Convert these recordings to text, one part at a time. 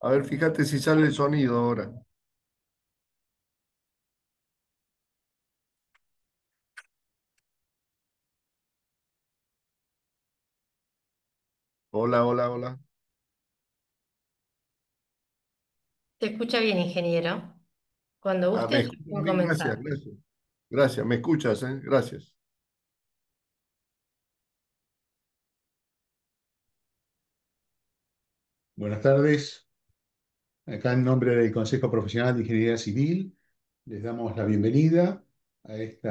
A ver, fíjate si sale el sonido ahora. Hola, hola, hola. Se escucha bien, ingeniero. Cuando Ah, guste, me ya escuchas pueden bien, gracias, comenzar. gracias. Gracias, me escuchas, ¿eh? Gracias. Buenas tardes. Acá en nombre del Consejo Profesional de Ingeniería Civil, les damos la bienvenida a este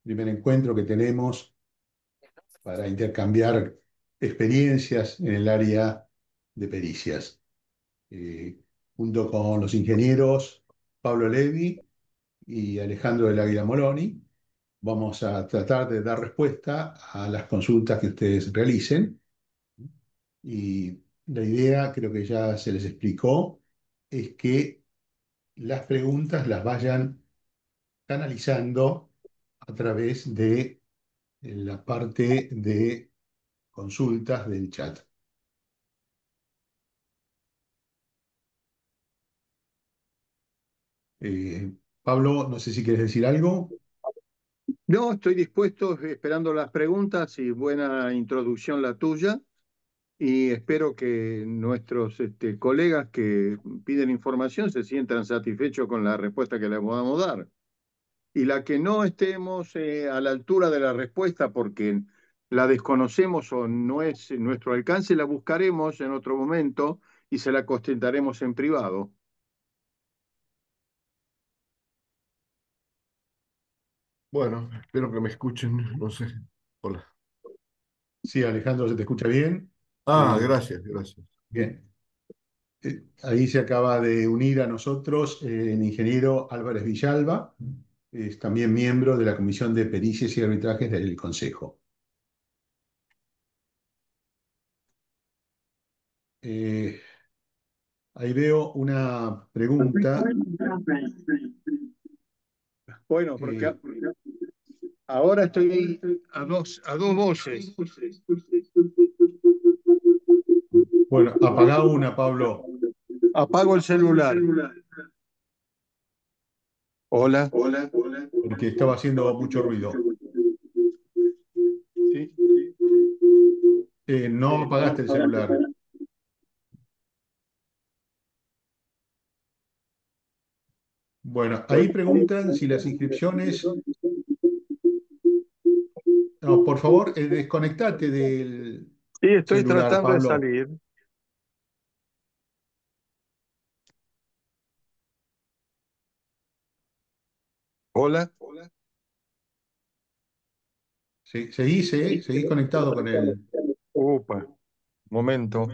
primer encuentro que tenemos para intercambiar experiencias en el área de pericias. Eh, Junto con los ingenieros Pablo Levi y Alejandro del Águila Moloni, vamos a tratar de dar respuesta a las consultas que ustedes realicen. Y la idea, creo que ya se les explicó, es que las preguntas las vayan canalizando a través de la parte de consultas del chat. Pablo, no sé si quieres decir algo. No, estoy dispuesto, esperando las preguntas y buena introducción la tuya. Y espero que nuestros colegas que piden información se sientan satisfechos con la respuesta que les podamos dar. Y la que no estemos a la altura de la respuesta porque la desconocemos o no es en nuestro alcance, la buscaremos en otro momento y se la contestaremos en privado. Bueno, espero que me escuchen, no sé. Hola. Sí, Alejandro, ¿se te escucha bien? Ah, Eh, gracias, gracias. Bien. Ahí se acaba de unir a nosotros el ingeniero Álvarez Villalba, es también miembro de la Comisión de Pericias y Arbitrajes del Consejo. Eh, Ahí veo una pregunta. Bueno, porque eh, ahora estoy a dos voces. bueno, apagá una, Pablo, Apago el celular. Hola. porque estaba haciendo mucho ruido. Sí. No apagaste el celular. Bueno, ahí preguntan si las inscripciones. No, por favor, desconectate del Sí, estoy celular, tratando de Pablo. salir. Hola. Seguís conectado con el. Upa, momento.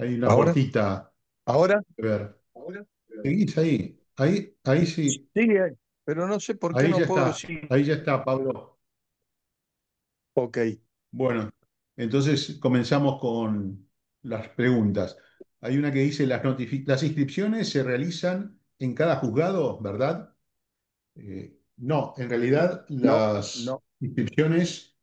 Hay una ¿Ahora? puertita. ¿Ahora? A ver, seguís ahí. Ahí sí. Sigue, pero no sé por qué Ahí no ya puedo está. decir. Ahí ya está, Pablo. Ok. Bueno, entonces comenzamos con las preguntas. Hay una que dice, las inscripciones se realizan en cada juzgado, ¿verdad? No, en realidad No, las no. inscripciones,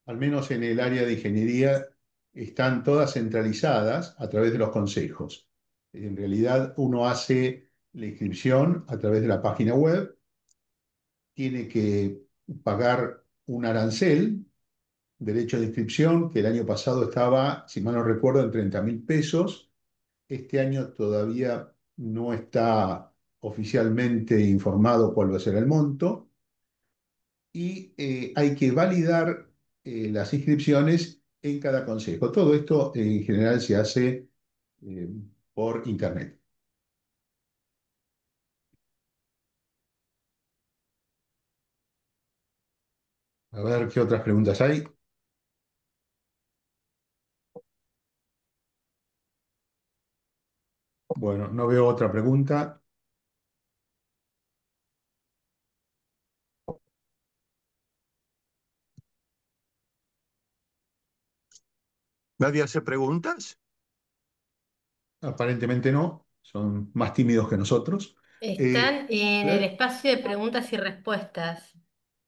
al menos en el área de ingeniería, están todas centralizadas a través de los consejos. En realidad uno hace la inscripción a través de la página web, tiene que pagar un arancel, derecho de inscripción, que el año pasado estaba, si mal no recuerdo, en 30.000 pesos. Este año todavía no está oficialmente informado cuál va a ser el monto y hay que validar las inscripciones en cada consejo. Todo esto en general se hace eh, por internet. A ver qué otras preguntas hay. Bueno, no veo otra pregunta. ¿Nadie hace preguntas? Aparentemente no, son más tímidos que nosotros. Eh, Están en el Claro. espacio de preguntas y respuestas.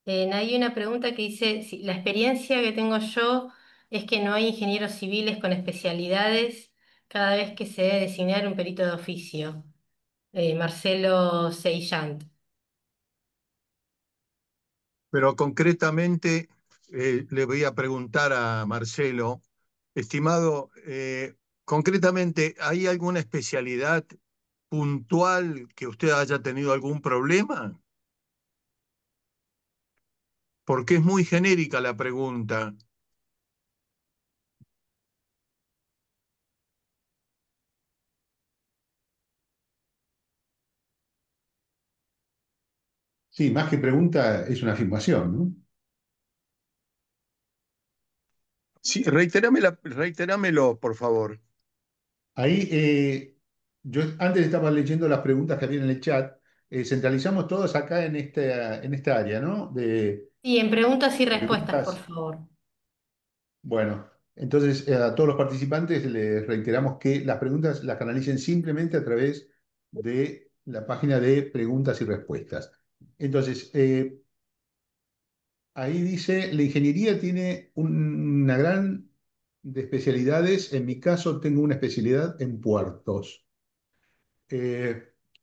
Hay una pregunta que dice, si la experiencia que tengo yo es que no hay ingenieros civiles con especialidades cada vez que se debe designar un perito de oficio. Marcelo Seillant. Pero concretamente le voy a preguntar a Marcelo, estimado, concretamente, ¿hay alguna especialidad puntual que usted haya tenido algún problema? Porque es muy genérica la pregunta. Sí, más que pregunta es una afirmación, ¿no? Sí, reiterámelo, por favor. Ahí, yo antes estaba leyendo las preguntas que había en el chat. Centralizamos todos acá en esta área, ¿no? Y en preguntas y De respuestas, por preguntas. favor. Bueno, entonces a todos los participantes les reiteramos que las preguntas las canalicen simplemente a través de la página de preguntas y respuestas. Entonces, ahí dice, la ingeniería tiene una gran de especialidades. En mi caso, tengo una especialidad en puertos. Eh,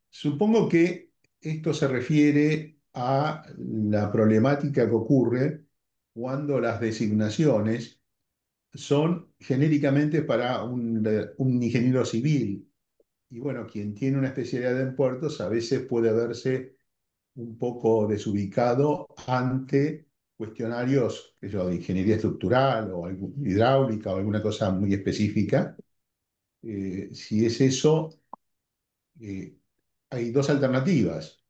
Supongo que esto se refiere a la problemática que ocurre cuando las designaciones son genéricamente para un ingeniero civil. Y bueno, quien tiene una especialidad en puertos a veces puede verse un poco desubicado ante cuestionarios que yo, de ingeniería estructural o hidráulica o alguna cosa muy específica. Si es eso, eh, hay dos alternativas.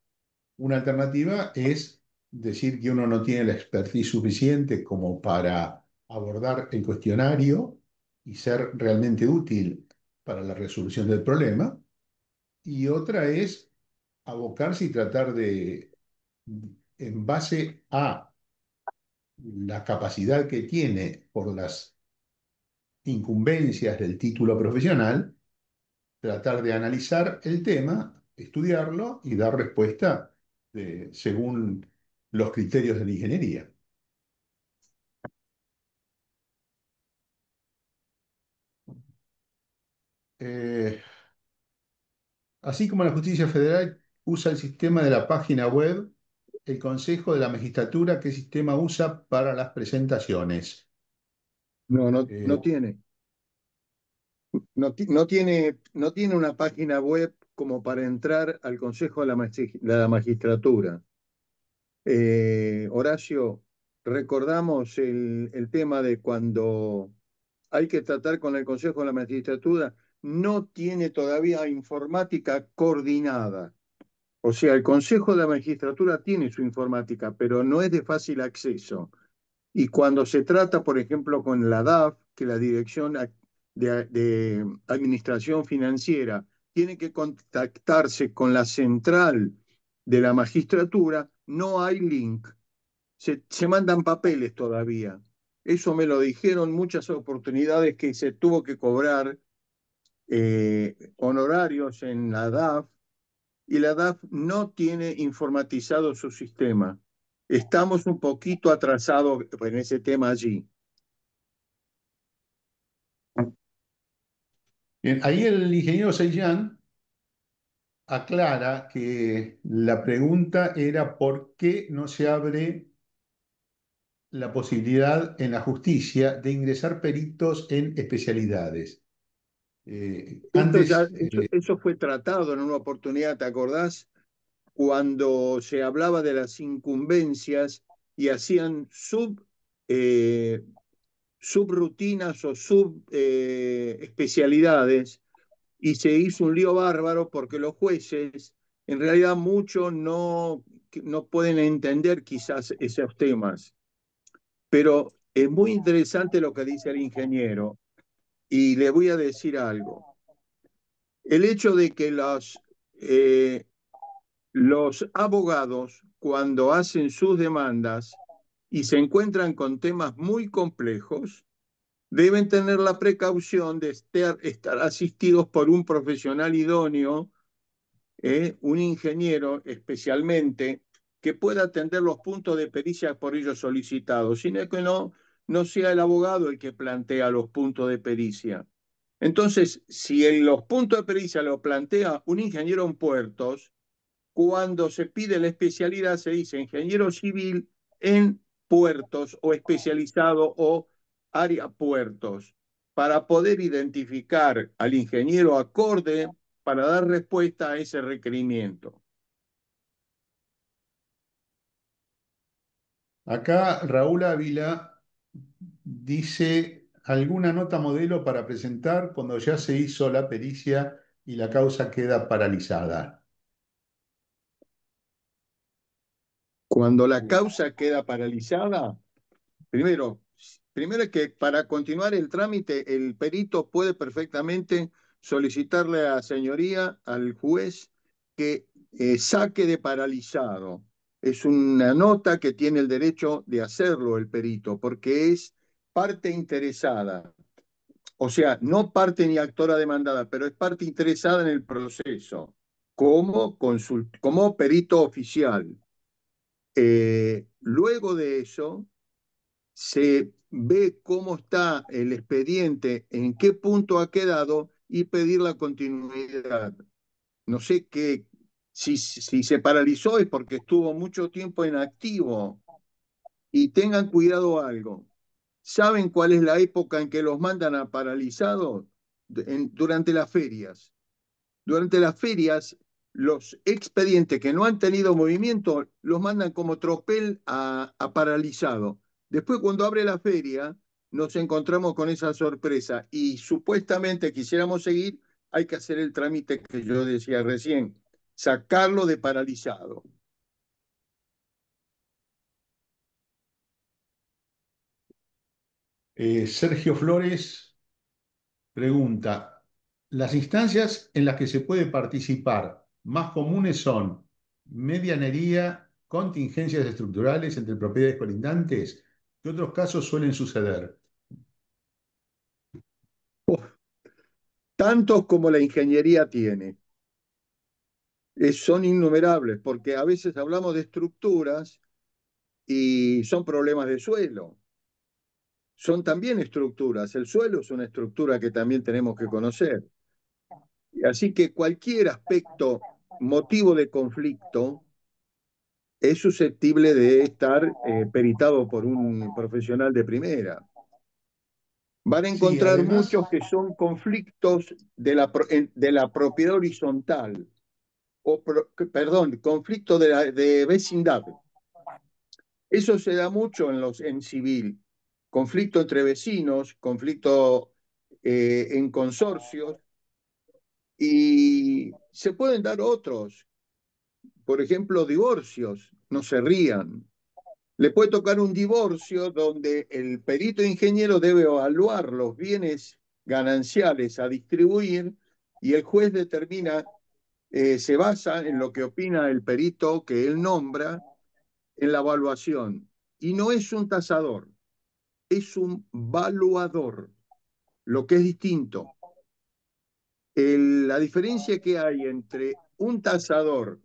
Una alternativa es decir que uno no tiene la expertise suficiente como para abordar el cuestionario y ser realmente útil para la resolución del problema. Y otra es abocarse y tratar de, en base a la capacidad que tiene por las incumbencias del título profesional, tratar de analizar el tema, estudiarlo y dar respuesta según los criterios de la ingeniería. Eh, Así como la justicia federal usa el sistema de la página web, el Consejo de la Magistratura, ¿qué sistema usa para las presentaciones? No Eh, tiene. No tiene una página web como para entrar al Consejo de la Magistratura. Horacio, recordamos el tema de cuando hay que tratar con el Consejo de la Magistratura, no tiene todavía informática coordinada. O sea, el Consejo de la Magistratura tiene su informática, pero no es de fácil acceso. Y cuando se trata, por ejemplo, con la DAF, que la Dirección de Administración Financiera tiene que contactarse con la central de la magistratura, no hay link. Se mandan papeles todavía. Eso me lo dijeron muchas oportunidades que se tuvo que cobrar honorarios en la DAF y la DAF no tiene informatizado su sistema. Estamos un poquito atrasados en ese tema allí. Bien, ahí el ingeniero Seyhan aclara que la pregunta era por qué no se abre la posibilidad en la justicia de ingresar peritos en especialidades. Antes, Eso fue tratado en una oportunidad, ¿te acordás? Cuando se hablaba de las incumbencias y hacían eh, subrutinas o subespecialidades y se hizo un lío bárbaro porque los jueces en realidad muchos no pueden entender quizás esos temas. Pero es muy interesante lo que dice el ingeniero y le voy a decir algo. el hecho de que los abogados, cuando hacen sus demandas y se encuentran con temas muy complejos, deben tener la precaución de estar asistidos por un profesional idóneo, un ingeniero especialmente, que pueda atender los puntos de pericia por ellos solicitados, sino que no sea el abogado el que plantea los puntos de pericia. Entonces, si en los puntos de pericia lo plantea un ingeniero en puertos, cuando se pide la especialidad se dice ingeniero civil en puertos o especializado o área puertos, para poder identificar al ingeniero acorde para dar respuesta a ese requerimiento. Acá Raúl Ávila dice alguna nota modelo para presentar cuando ya se hizo la pericia y la causa queda paralizada. Cuando la causa queda paralizada, primero, primero es que para continuar el trámite, el perito puede perfectamente solicitarle a la señoría, al juez, que saque de paralizado. Es una nota que tiene el derecho de hacerlo el perito, porque es parte interesada. O sea, no parte ni actora demandada, pero es parte interesada en el proceso, como perito oficial. Luego de eso, se ve cómo está el expediente, en qué punto ha quedado y pedir la continuidad. No sé qué, si se paralizó es porque estuvo mucho tiempo en activo. Y tengan cuidado algo. ¿Saben cuál es la época en que los mandan a paralizados? Durante las ferias. Durante las ferias, los expedientes que no han tenido movimiento los mandan como tropel a paralizado. Después, cuando abre la feria, nos encontramos con esa sorpresa y supuestamente quisiéramos seguir, hay que hacer el trámite que yo decía recién, sacarlo de paralizado. Sergio Flores pregunta, ¿las instancias en las que se puede participar más comunes son medianería, contingencias estructurales entre propiedades colindantes? ¿Qué otros casos suelen suceder? Tantos como la ingeniería tiene. Son innumerables, porque a veces hablamos de estructuras y son problemas de suelo. Son también estructuras. El suelo es una estructura que también tenemos que conocer. Así que cualquier aspecto, motivo de conflicto, es susceptible de estar peritado por un profesional de primera. Van a Sí, encontrar además, muchos que son conflictos de la propiedad horizontal, perdón, conflicto de vecindad. Eso se da mucho en civil. Conflicto entre vecinos, conflicto en consorcios, y se pueden dar otros, por ejemplo, divorcios, no se rían. Le puede tocar un divorcio donde el perito ingeniero debe evaluar los bienes gananciales a distribuir y el juez determina, se basa en lo que opina el perito que él nombra en la evaluación. Y no es un tasador, es un valuador, lo que es distinto. La diferencia que hay entre un tasador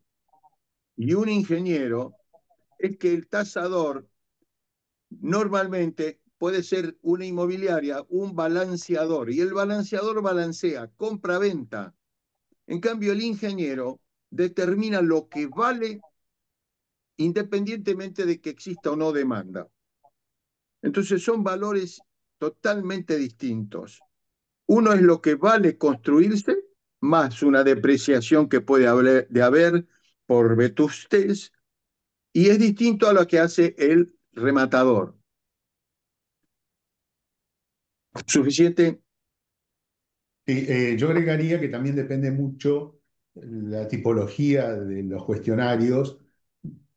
y un ingeniero es que el tasador normalmente puede ser una inmobiliaria, un balanceador, y el balanceador balancea compra-venta. En cambio, el ingeniero determina lo que vale independientemente de que exista o no demanda. Entonces son valores totalmente distintos. Uno es lo que vale construirse, más una depreciación que puede haber por vetustez, y es distinto a lo que hace el rematador. ¿Suficiente? sí, yo agregaría que también depende mucho la tipología de los cuestionarios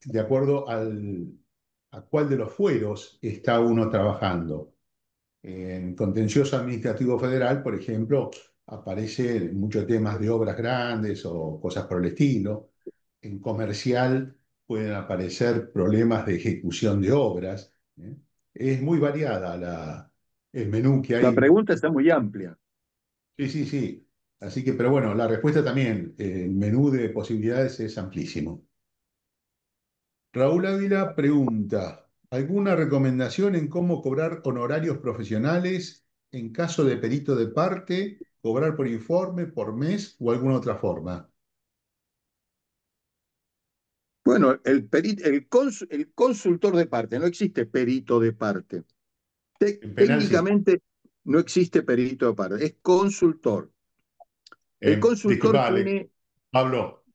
de acuerdo a cuál de los fueros está uno trabajando. En contencioso administrativo federal, por ejemplo, aparecen muchos temas de obras grandes o cosas por el estilo. En comercial pueden aparecer problemas de ejecución de obras. ¿Eh? Es muy variada el menú que La hay. pregunta está muy amplia. Sí, sí, sí. Así que, pero bueno, la respuesta también, el menú de posibilidades es amplísimo. Raúl Ávila pregunta, ¿alguna recomendación en cómo cobrar honorarios profesionales en caso de perito de parte, cobrar por informe, por mes o alguna otra forma? Bueno, el consultor de parte, no existe perito de parte. En penal sí. Técnicamente no existe perito de parte, es consultor. El consultor Disculpale, tiene... Pablo,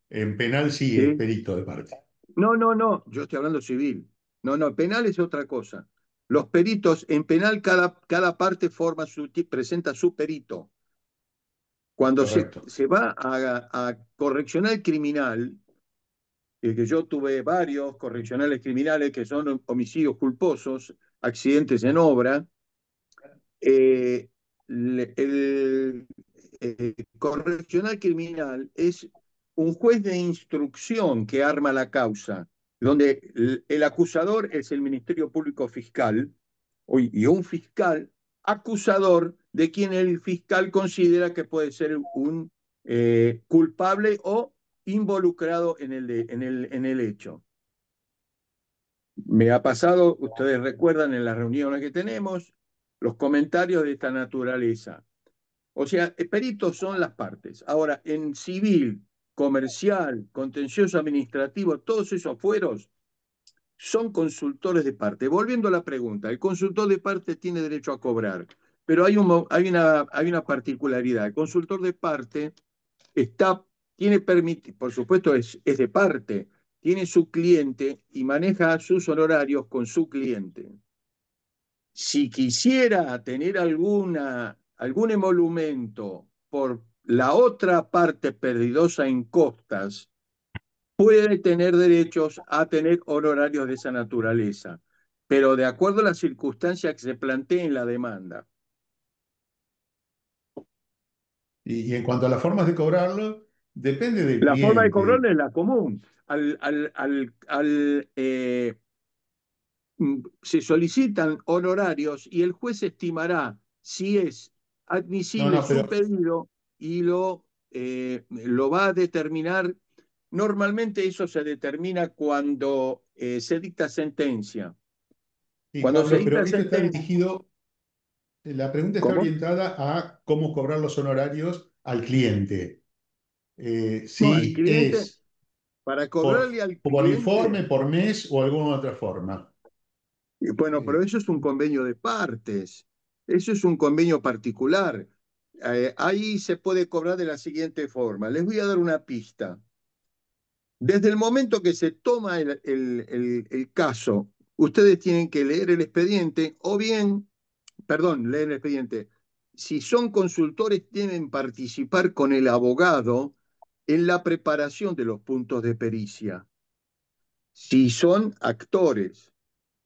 en penal sí es ¿Sí? perito de parte. No, no, no, yo estoy hablando civil. No, no, penal es otra cosa. Los peritos, en penal cada parte presenta su perito. Cuando Correcto. se va a correccional criminal, que yo tuve varios correccionales criminales que son homicidios culposos, accidentes en obra, eh, el correccional criminal es un juez de instrucción que arma la causa, donde el acusador es el Ministerio Público Fiscal y un fiscal acusador de quien el fiscal considera que puede ser un culpable o involucrado en el hecho. Me ha pasado, ustedes recuerdan en las reuniones que tenemos, los comentarios de esta naturaleza. O sea, peritos son las partes. Ahora, en civil, comercial, contencioso administrativo, todos esos fueros son consultores de parte. Volviendo a la pregunta, el consultor de parte tiene derecho a cobrar, pero hay una particularidad. El consultor de parte está, tiene permitido, por supuesto es de parte, tiene su cliente y maneja sus honorarios con su cliente. Si quisiera tener algún emolumento por la otra parte perdidosa en costas, puede tener derechos a tener honorarios de esa naturaleza, pero de acuerdo a las circunstancias que se planteen en la demanda. Y en cuanto a las formas de cobrarlo, depende del La forma de cliente. cobrarlo es la común. Se solicitan honorarios y el juez estimará si es No, admisible no, su pero pedido y lo va a determinar. Normalmente eso se determina cuando se dicta sentencia. sí, Cuando se Pablo, dicta pero esto está sentencia, dirigido, la pregunta está ¿cómo? orientada a cómo cobrar los honorarios al cliente. No, al Si cliente, es para por, cobrarle al por cliente, informe, por mes o alguna otra forma. bueno, pero Eh, eso es un convenio de partes, eso es un convenio particular. Ahí se puede cobrar de la siguiente forma. Les voy a dar una pista. Desde el momento que se toma el caso, ustedes tienen que leer el expediente o bien, perdón, leer el expediente. Si son consultores, deben participar con el abogado en la preparación de los puntos de pericia. Si son actores,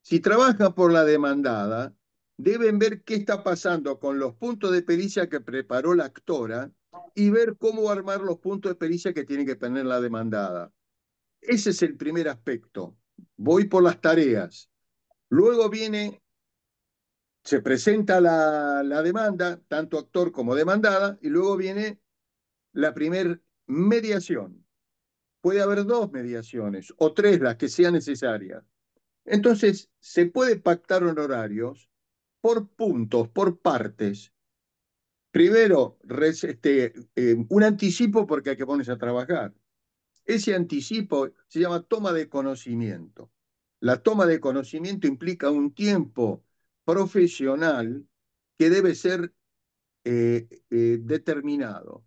si trabajan por la demandada, deben ver qué está pasando con los puntos de pericia que preparó la actora y ver cómo armar los puntos de pericia que tiene que tener la demandada. Ese es el primer aspecto. Voy por las tareas. Luego se presenta la demanda, tanto actor como demandada, y luego viene la primer mediación. Puede haber dos mediaciones o tres, las que sean necesarias. Entonces, se puede pactar honorarios por puntos, por partes. Primero, un anticipo porque hay que ponerse a trabajar. Ese anticipo se llama toma de conocimiento. La toma de conocimiento implica un tiempo profesional que debe ser determinado,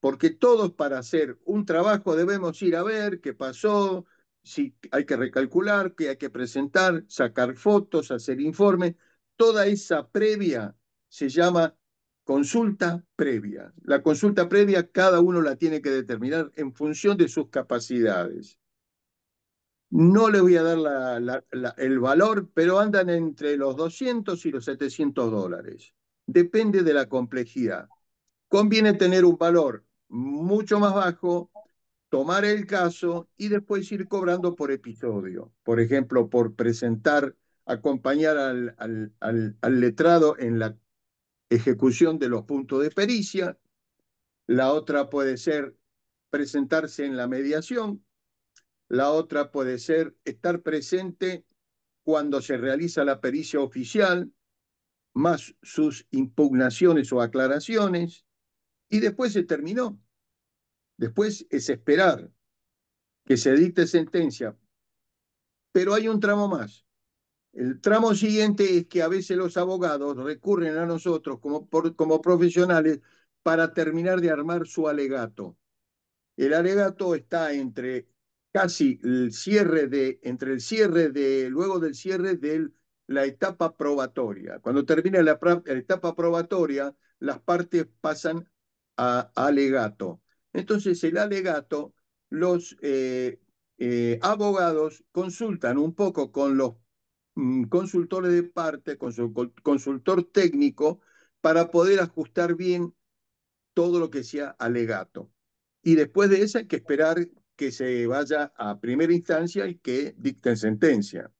porque todos para hacer un trabajo debemos ir a ver qué pasó, si hay que recalcular, qué hay que presentar, sacar fotos, hacer informes. Toda esa previa se llama consulta previa. La consulta previa cada uno la tiene que determinar en función de sus capacidades. No le voy a dar el valor, pero andan entre los 200 y los $700. depende de la complejidad. Conviene tener un valor mucho más bajo, tomar el caso y después ir cobrando por episodio. Por ejemplo, por presentar, acompañar al letrado en la ejecución de los puntos de pericia. La otra puede ser presentarse en la mediación. La otra puede ser estar presente cuando se realiza la pericia oficial, más sus impugnaciones o aclaraciones, y después se terminó. Después es esperar que se dicte sentencia. Pero hay un tramo más. El tramo siguiente es que a veces los abogados recurren a nosotros como profesionales para terminar de armar su alegato. El alegato está entre casi luego del cierre de la etapa probatoria. Cuando termina la etapa probatoria, las partes pasan a alegato. Entonces, el alegato, los abogados consultan un poco con los consultores de parte, con su consultor técnico, para poder ajustar bien todo lo que sea alegato. Y después de eso hay que esperar que se vaya a primera instancia y que dicten sentencia.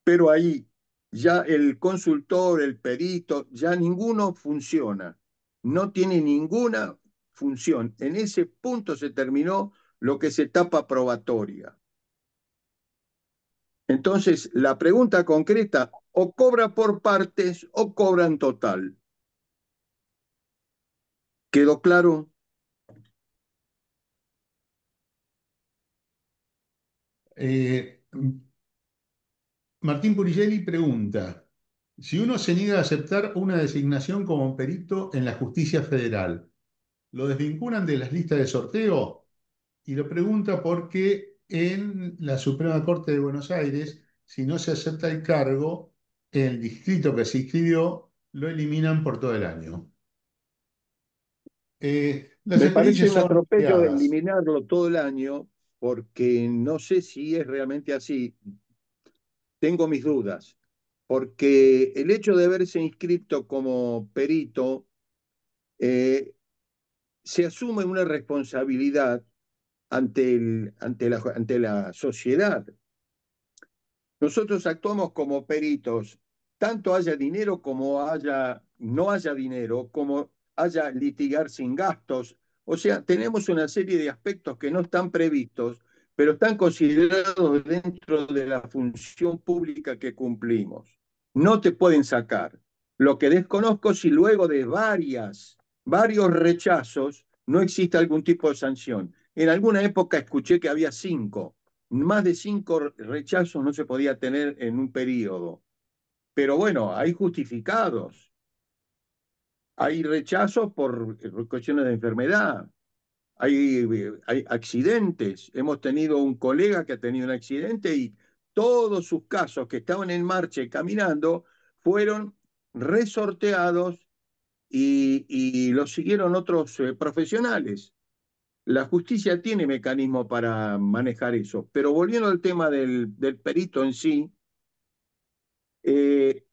Pero ahí ya el consultor, el perito, ya ninguno funciona. No tiene ninguna función. En ese punto se terminó lo que es etapa probatoria. Entonces, la pregunta concreta, o cobra por partes o cobra en total. ¿Quedó claro? Eh, Martín Puricelli pregunta, si uno se niega a aceptar una designación como perito en la justicia federal, ¿lo desvinculan de las listas de sorteo? Y lo pregunta porque en la Suprema Corte de Buenos Aires, si no se acepta el cargo, el distrito que se inscribió lo eliminan por todo el año. Las Me parece experiencias un son atropello de variadas. eliminarlo todo el año, porque no sé si es realmente así. Tengo mis dudas, porque el hecho de haberse inscrito como perito eh, se asume una responsabilidad ante la sociedad. Nosotros actuamos como peritos, tanto haya dinero como no haya dinero, como haya litigar sin gastos. O sea, tenemos una serie de aspectos que no están previstos, pero están considerados dentro de la función pública que cumplimos. No te pueden sacar. Lo que desconozco si luego de varios rechazos no existe algún tipo de sanción. En alguna época escuché que había 5. Más de 5 rechazos no se podía tener en un periodo. Pero bueno, hay justificados. Hay rechazos por cuestiones de enfermedad. Hay accidentes. Hemos tenido un colega que ha tenido un accidente y todos sus casos que estaban en marcha y caminando fueron resorteados y los siguieron otros profesionales. La justicia tiene mecanismos para manejar eso, pero volviendo al tema del perito en sí,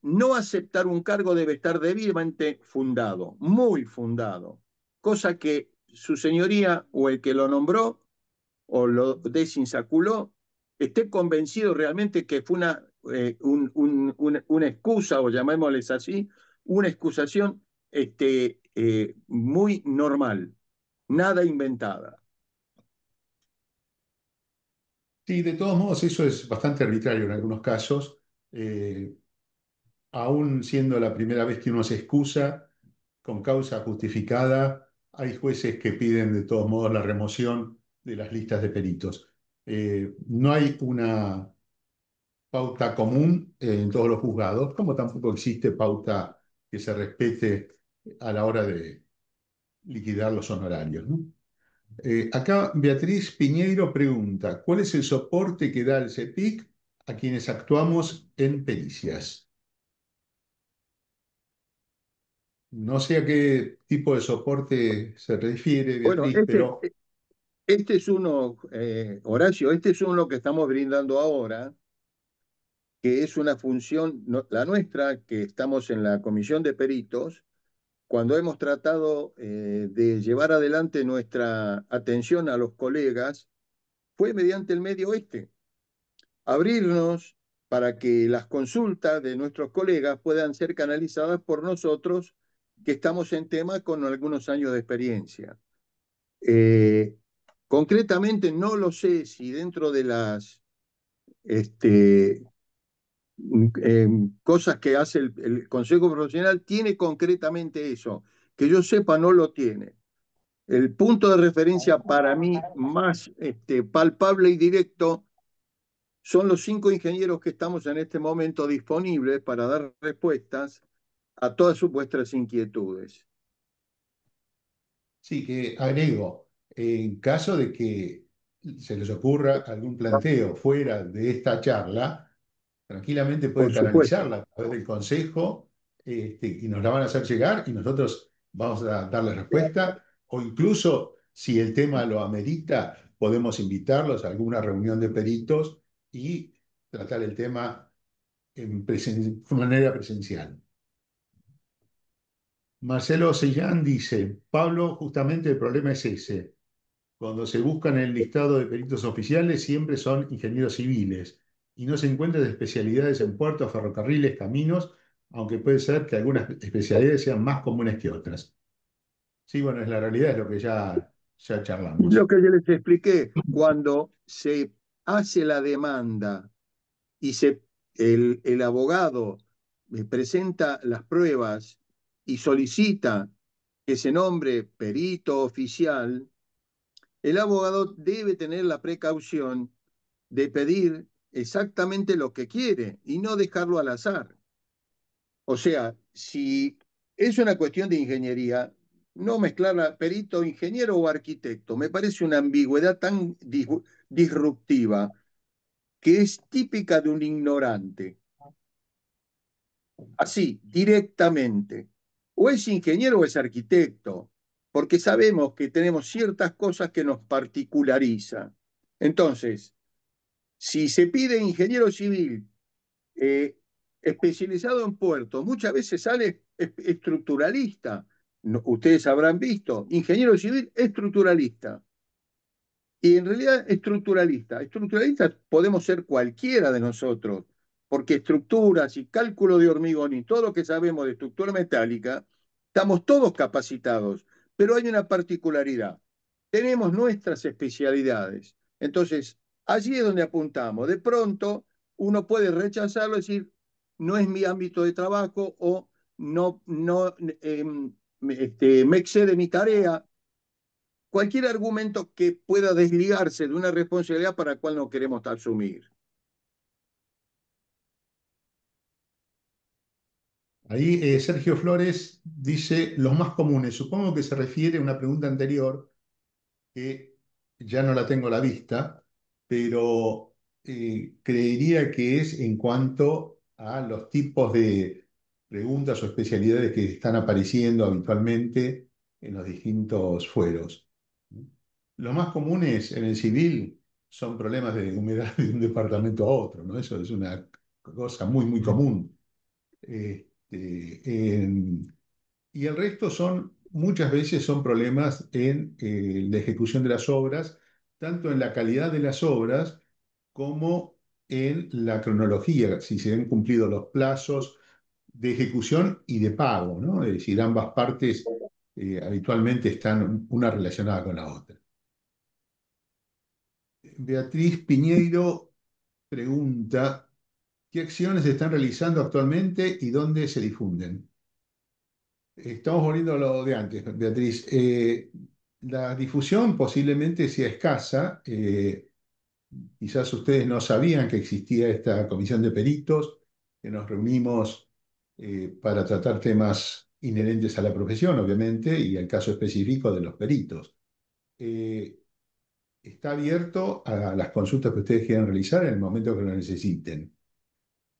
no aceptar un cargo debe estar debidamente fundado, muy fundado, cosa que su señoría o el que lo nombró o lo desinsaculó esté convencido realmente que fue una excusa, o llamémosles así, una excusación muy normal, nada inventada. Sí, de todos modos, eso es bastante arbitrario en algunos casos. Eh, Aún siendo la primera vez que uno se excusa con causa justificada, hay jueces que piden de todos modos la remoción de las listas de peritos. No hay una pauta común en todos los juzgados, como tampoco existe pauta que se respete a la hora de liquidar los honorarios, ¿no? Acá Beatriz Piñeiro pregunta, ¿cuál es el soporte que da el CEPIC a quienes actuamos en pericias? No sé a qué tipo de soporte se refiere, Bueno, Beatriz, pero este es uno, Horacio, este es uno que estamos brindando ahora, que es una función, la nuestra, que estamos en la comisión de peritos, cuando hemos tratado de llevar adelante nuestra atención a los colegas, fue mediante el medio este, abrirnos para que las consultas de nuestros colegas puedan ser canalizadas por nosotros, que estamos en tema con algunos años de experiencia. Eh, Concretamente, no lo sé si dentro de las este, cosas que hace el Consejo Profesional tiene concretamente eso. Que yo sepa, no lo tiene. El punto de referencia para mí más palpable y directo son los 5 ingenieros que estamos en este momento disponibles para dar respuestas a todas vuestras inquietudes. Sí, que agrego, en caso de que se les ocurra algún planteo fuera de esta charla, tranquilamente Por pueden supuesto. canalizarla a través del consejo, y nos la van a hacer llegar y nosotros vamos a darle respuesta, o incluso si el tema lo amerita, podemos invitarlos a alguna reunión de peritos y tratar el tema de manera presencial. Marcelo Sellán dice, Pablo, justamente el problema es ese. Cuando se busca en el listado de peritos oficiales, siempre son ingenieros civiles y no se encuentran especialidades en puertos, ferrocarriles, caminos, aunque puede ser que algunas especialidades sean más comunes que otras. Sí, bueno, es la realidad, es lo que ya Lo charlamos. que yo les expliqué, cuando se hace la demanda y el abogado presenta las pruebas y solicita que se nombre perito oficial, el abogado debe tener la precaución de pedir exactamente lo que quiere y no dejarlo al azar. O sea, si es una cuestión de ingeniería, no mezclar perito, ingeniero o arquitecto, me parece una ambigüedad tan disruptiva que es típica de un ignorante. Así, directamente. O es ingeniero o es arquitecto, porque sabemos que tenemos ciertas cosas que nos particularizan. Entonces, si se pide ingeniero civil eh, especializado en puertos, muchas veces sale estructuralista. No, ustedes habrán visto, ingeniero civil estructuralista. Y en realidad estructuralista. Estructuralistas podemos ser cualquiera de nosotros, porque estructuras y cálculo de hormigón y todo lo que sabemos de estructura metálica, estamos todos capacitados, pero hay una particularidad. Tenemos nuestras especialidades. Entonces, allí es donde apuntamos. De pronto, uno puede rechazarlo y decir, no es mi ámbito de trabajo o no me excede mi tarea, cualquier argumento que pueda desligarse de una responsabilidad para la cual no queremos asumir. Ahí Sergio Flores dice los más comunes. Supongo que se refiere a una pregunta anterior que ya no la tengo a la vista, pero creería que es en cuanto a los tipos de preguntas o especialidades que están apareciendo habitualmente en los distintos fueros. Los más comunes en el civil son problemas de humedad de un departamento a otro, ¿no? Eso es una cosa muy, muy común. Y el resto muchas veces son problemas en la ejecución de las obras, tanto en la calidad de las obras como en la cronología, si se han cumplido los plazos de ejecución y de pago, ¿no? Es decir, ambas partes habitualmente están una relacionada con la otra. Beatriz Piñeiro pregunta, ¿qué acciones se están realizando actualmente y dónde se difunden? Estamos volviendo a lo de antes, Beatriz. La difusión posiblemente sea escasa. Quizás ustedes no sabían que existía esta comisión de peritos, que nos reunimos para tratar temas inherentes a la profesión, obviamente, y al caso específico de los peritos. Eh, Está abierto a las consultas que ustedes quieran realizar en el momento que lo necesiten.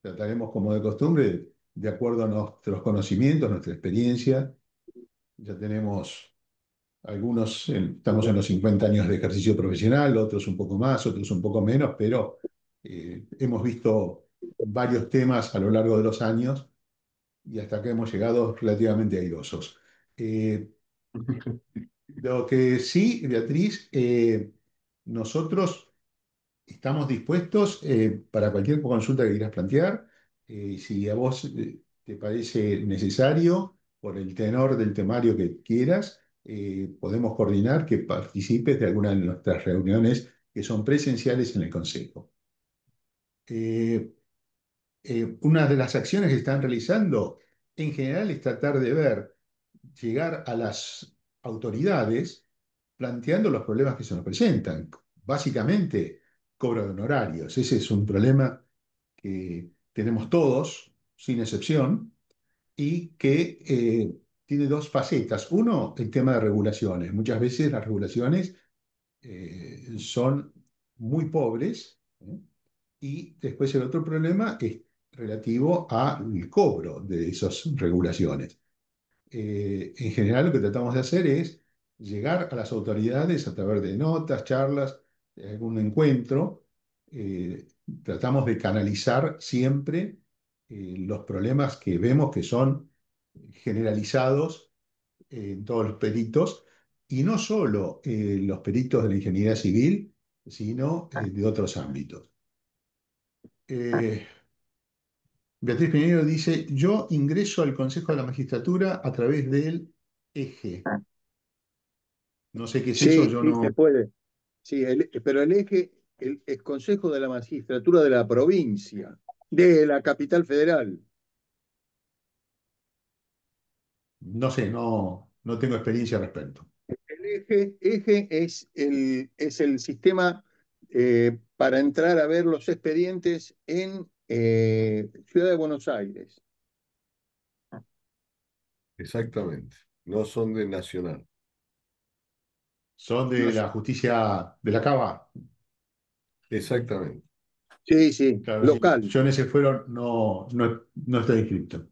Trataremos, como de costumbre, de acuerdo a nuestros conocimientos, nuestra experiencia. Ya tenemos algunos, estamos en los 50 años de ejercicio profesional, otros un poco más, otros un poco menos, pero hemos visto varios temas a lo largo de los años y hasta acá hemos llegado relativamente airosos. Eh, lo que sí, Beatriz, nosotros estamos dispuestos para cualquier consulta que quieras plantear. Si a vos te parece necesario, por el tenor del temario que quieras, podemos coordinar que participes de alguna de nuestras reuniones que son presenciales en el Consejo. Eh, una de las acciones que están realizando en general es tratar de ver, llegar a las autoridades planteando los problemas que se nos presentan. Básicamente, cobro de honorarios. Ese es un problema que tenemos todos, sin excepción, y que tiene dos facetas. Uno, el tema de regulaciones. Muchas veces las regulaciones son muy pobres, ¿eh? Y después el otro problema es relativo al cobro de esas regulaciones. En general lo que tratamos de hacer es llegar a las autoridades a través de notas, charlas, de algún encuentro. eh, Tratamos de canalizar siempre los problemas que vemos que son generalizados en todos los peritos, y no solo los peritos de la ingeniería civil, sino de otros ámbitos. Eh, Beatriz Piñero dice, yo ingreso al Consejo de la Magistratura a través del eje. No sé qué es eso, Sí, yo sí, se no. puede. Sí, pero el eje, el Consejo de la Magistratura de la provincia, de la capital federal. No sé, no tengo experiencia al respecto. El eje es el sistema para entrar a ver los expedientes en Ciudad de Buenos Aires. Exactamente. No son de Nacional. Son No de sé. la justicia de la Cava. Exactamente. Sí, sí, Claro, sí. local. Yo en ese fuero no estoy inscrito.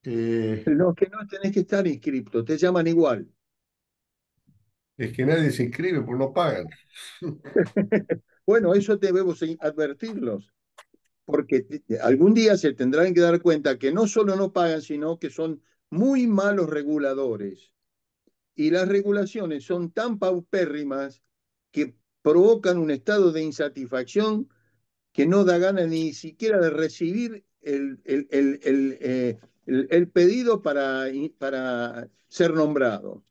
Eh, No, que no tenés que estar inscripto, te llaman igual. Es que nadie se inscribe porque no pagan. Bueno, eso debemos advertirlos, porque algún día se tendrán que dar cuenta que no solo no pagan, sino que son muy malos reguladores. Y las regulaciones son tan paupérrimas que provocan un estado de insatisfacción que no da gana ni siquiera de recibir el pedido para ser nombrado.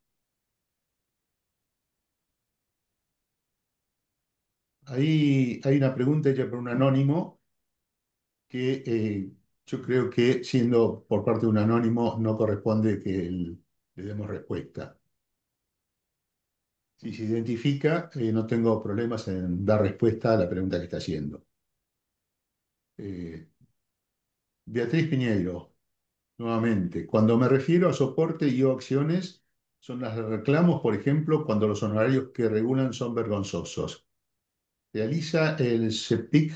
Ahí hay una pregunta hecha por un anónimo que yo creo que, siendo por parte de un anónimo, no corresponde que le demos respuesta. Si se identifica, no tengo problemas en dar respuesta a la pregunta que está haciendo. Eh, Beatriz Piñeiro, nuevamente, cuando me refiero a soporte y o acciones, son las de reclamos, por ejemplo, cuando los honorarios que regulan son vergonzosos. ¿Realiza el CEPIC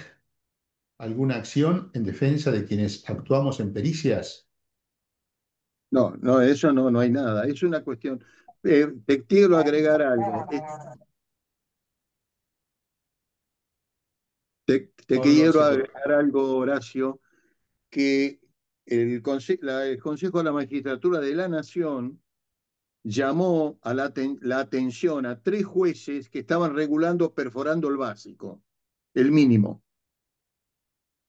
alguna acción en defensa de quienes actuamos en pericias? No, no, eso no, no hay nada. Es una cuestión. Te quiero agregar algo. Te No, no quiero se corta. agregar algo, Horacio, que el Consejo de la Magistratura de la Nación llamó a la atención a 3 jueces que estaban regulando perforando el básico, el mínimo,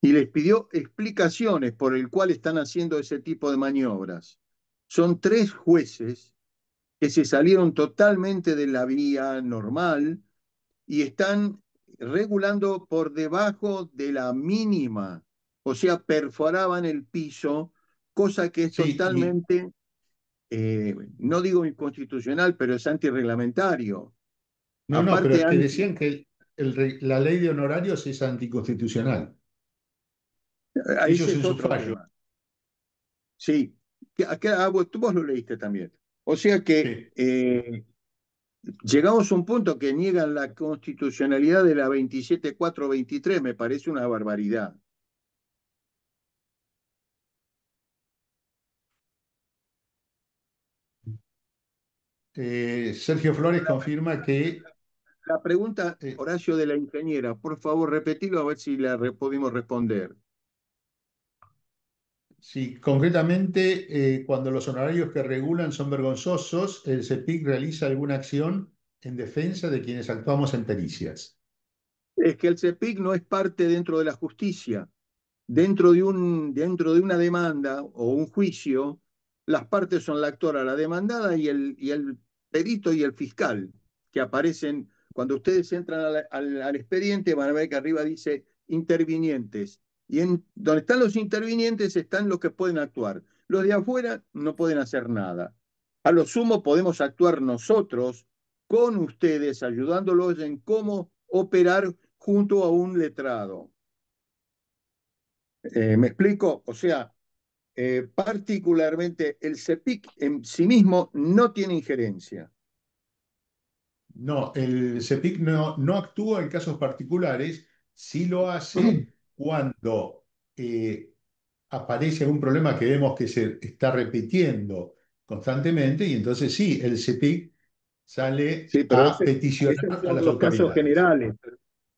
y les pidió explicaciones por el cual están haciendo ese tipo de maniobras. Son 3 jueces que se salieron totalmente de la vía normal y están regulando por debajo de la mínima, o sea, perforaban el piso, cosa que es Sí, y totalmente, no digo inconstitucional, pero es antirreglamentario. no, pero Aparte, es que decían que la ley de honorarios es anticonstitucional. Ellos ese es en su otro fallo. tema. Sí, vos lo leíste también. O sea que Sí. llegamos a un punto que niegan la constitucionalidad de la 27423, me parece una barbaridad. Sergio Flores confirma que La pregunta, Eh, Horacio, de la ingeniera, por favor, repetilo a ver si pudimos responder. Sí, concretamente, cuando los honorarios que regulan son vergonzosos, el CEPIC realiza alguna acción en defensa de quienes actuamos en pericias. Es que el CEPIC no es parte dentro de la justicia. Dentro de una demanda o un juicio, las partes son la actora, la demandada y el perito y el fiscal, que aparecen cuando ustedes entran al expediente, van a ver que arriba dice intervinientes. Y donde están los intervinientes están los que pueden actuar. Los de afuera no pueden hacer nada. A lo sumo podemos actuar nosotros con ustedes, ayudándolos en cómo operar junto a un letrado. ¿Me explico? O sea, particularmente el CEPIC en sí mismo no tiene injerencia. No, el CEPIC no actúa en casos particulares, sí lo hace cuando aparece algún problema que vemos que se está repitiendo constantemente y entonces sí, el CEPIC sale Sí, pero a esos peticionar a son las los casos autoridades. generales,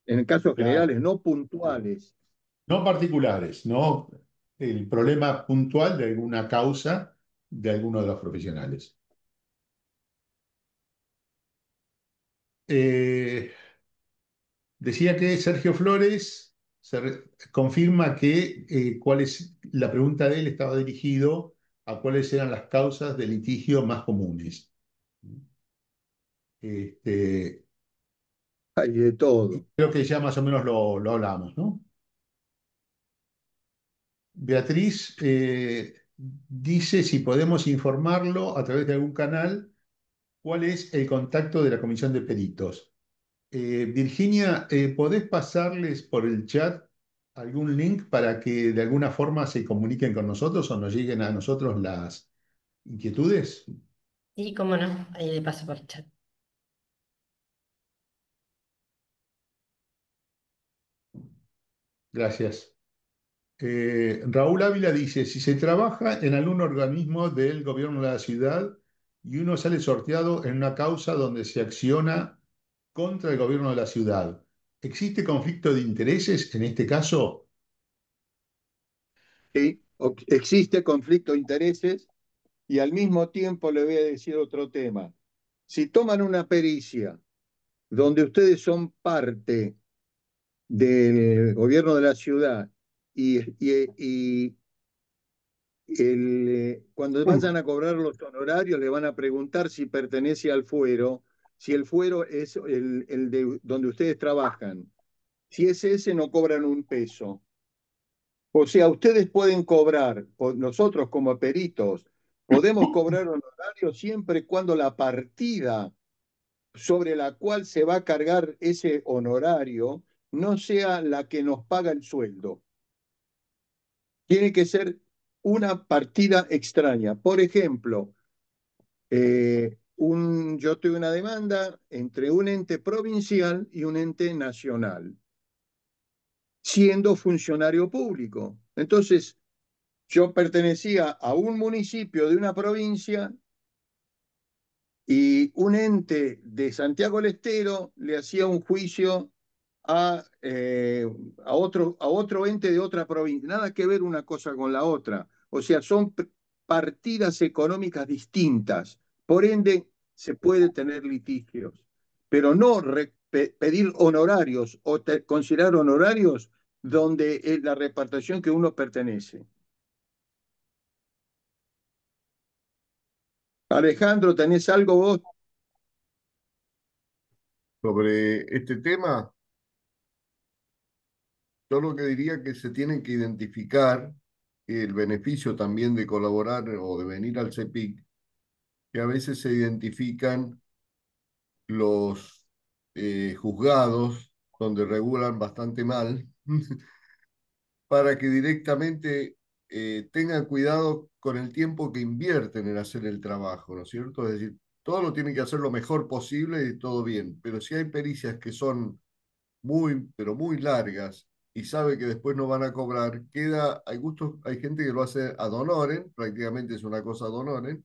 en casos Claro, generales, no puntuales. no particulares, no el problema puntual de alguna causa de alguno de los profesionales. Eh, Decía que Sergio Flores confirma que la pregunta de él estaba dirigido a cuáles eran las causas de litigio más comunes. Este, Hay de y todo. creo que ya más o menos lo hablamos, ¿no? Beatriz dice si podemos informarlo a través de algún canal cuál es el contacto de la comisión de peritos. Virginia, ¿podés pasarles por el chat algún link para que de alguna forma se comuniquen con nosotros o nos lleguen a nosotros las inquietudes? Y cómo no, ahí le paso por el chat. Gracias. Raúl Ávila dice, si se trabaja en algún organismo del gobierno de la ciudad y uno sale sorteado en una causa donde se acciona contra el gobierno de la ciudad, ¿existe conflicto de intereses en este caso? ¿Sí? Existe conflicto de intereses y al mismo tiempo le voy a decir otro tema. Si toman una pericia donde ustedes son parte del gobierno de la ciudad y cuando vayan a cobrar los honorarios le van a preguntar si pertenece al fuero, si el fuero es el de donde ustedes trabajan. Si es ese, no cobran un peso. O sea, ustedes pueden cobrar, nosotros como peritos, podemos cobrar honorarios siempre y cuando la partida sobre la cual se va a cargar ese honorario no sea la que nos paga el sueldo. Tiene que ser una partida extraña. Por ejemplo, yo tuve una demanda entre un ente provincial y un ente nacional, siendo funcionario público. Entonces, yo pertenecía a un municipio de una provincia y un ente de Santiago del Estero le hacía un juicio a otro ente de otra provincia. Nada que ver una cosa con la otra. O sea, son partidas económicas distintas. Por ende, se puede tener litigios, pero no pedir honorarios o considerar honorarios donde es la repartición que uno pertenece. Alejandro, ¿tenés algo vos? Sobre este tema, yo lo que diría que se tiene que identificar el beneficio también de colaborar o de venir al CEPIC, que a veces se identifican los juzgados donde regulan bastante mal, para que directamente tengan cuidado con el tiempo que invierten en hacer el trabajo, ¿no es cierto? Es decir, todo lo tienen que hacer lo mejor posible y todo bien, pero si hay pericias que son muy, pero muy largas y sabe que después no van a cobrar, hay gustos, hay gente que lo hace ad honorem, prácticamente es una cosa ad honorem,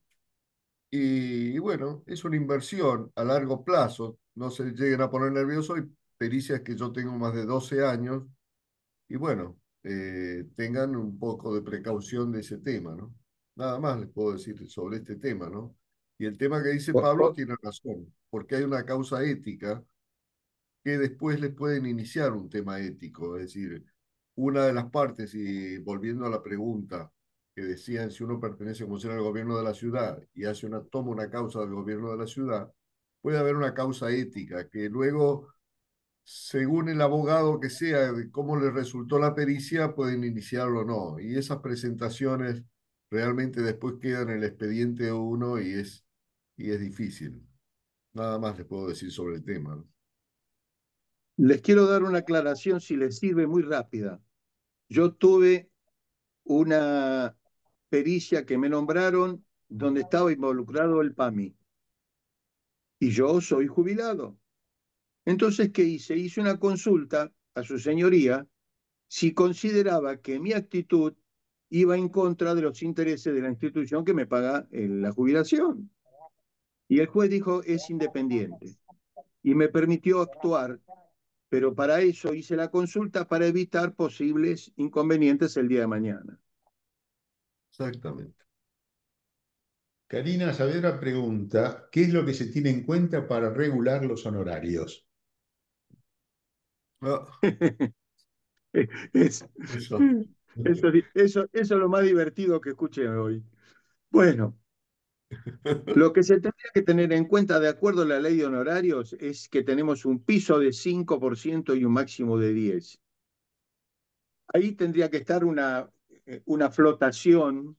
y bueno, es una inversión a largo plazo. no se lleguen a poner nerviosos. Hay pericias que yo tengo más de 12 años y bueno, tengan un poco de precaución de ese tema, ¿no? Nada más les puedo decir sobre este tema, ¿no? Y el tema que dice O- Pablo o- tiene razón, porque hay una causa ética que después les pueden iniciar un tema ético, es decir, una de las partes, y volviendo a la pregunta que decían si uno pertenece como sea al gobierno de la ciudad y toma una causa del gobierno de la ciudad, puede haber una causa ética que luego, según el abogado que sea, de cómo le resultó la pericia, pueden iniciarlo o no. Y esas presentaciones realmente después quedan en el expediente de uno y es difícil. Nada más les puedo decir sobre el tema, ¿no? Les quiero dar una aclaración si les sirve muy rápida. Yo tuve una pericia que me nombraron donde estaba involucrado el PAMI y yo soy jubilado. Entonces, ¿qué hice? Hice una consulta a su señoría si consideraba que mi actitud iba en contra de los intereses de la institución que me paga la jubilación. Y el juez dijo, es independiente. Y me permitió actuar, pero para eso hice la consulta para evitar posibles inconvenientes el día de mañana. Exactamente. Karina Saavedra pregunta, ¿qué es lo que se tiene en cuenta para regular los honorarios? Ah, Es- eso. eso es lo más divertido que escuché hoy. Bueno, lo que se tendría que tener en cuenta de acuerdo a la ley de honorarios es que tenemos un piso de 5% y un máximo de 10%. Ahí tendría que estar una flotación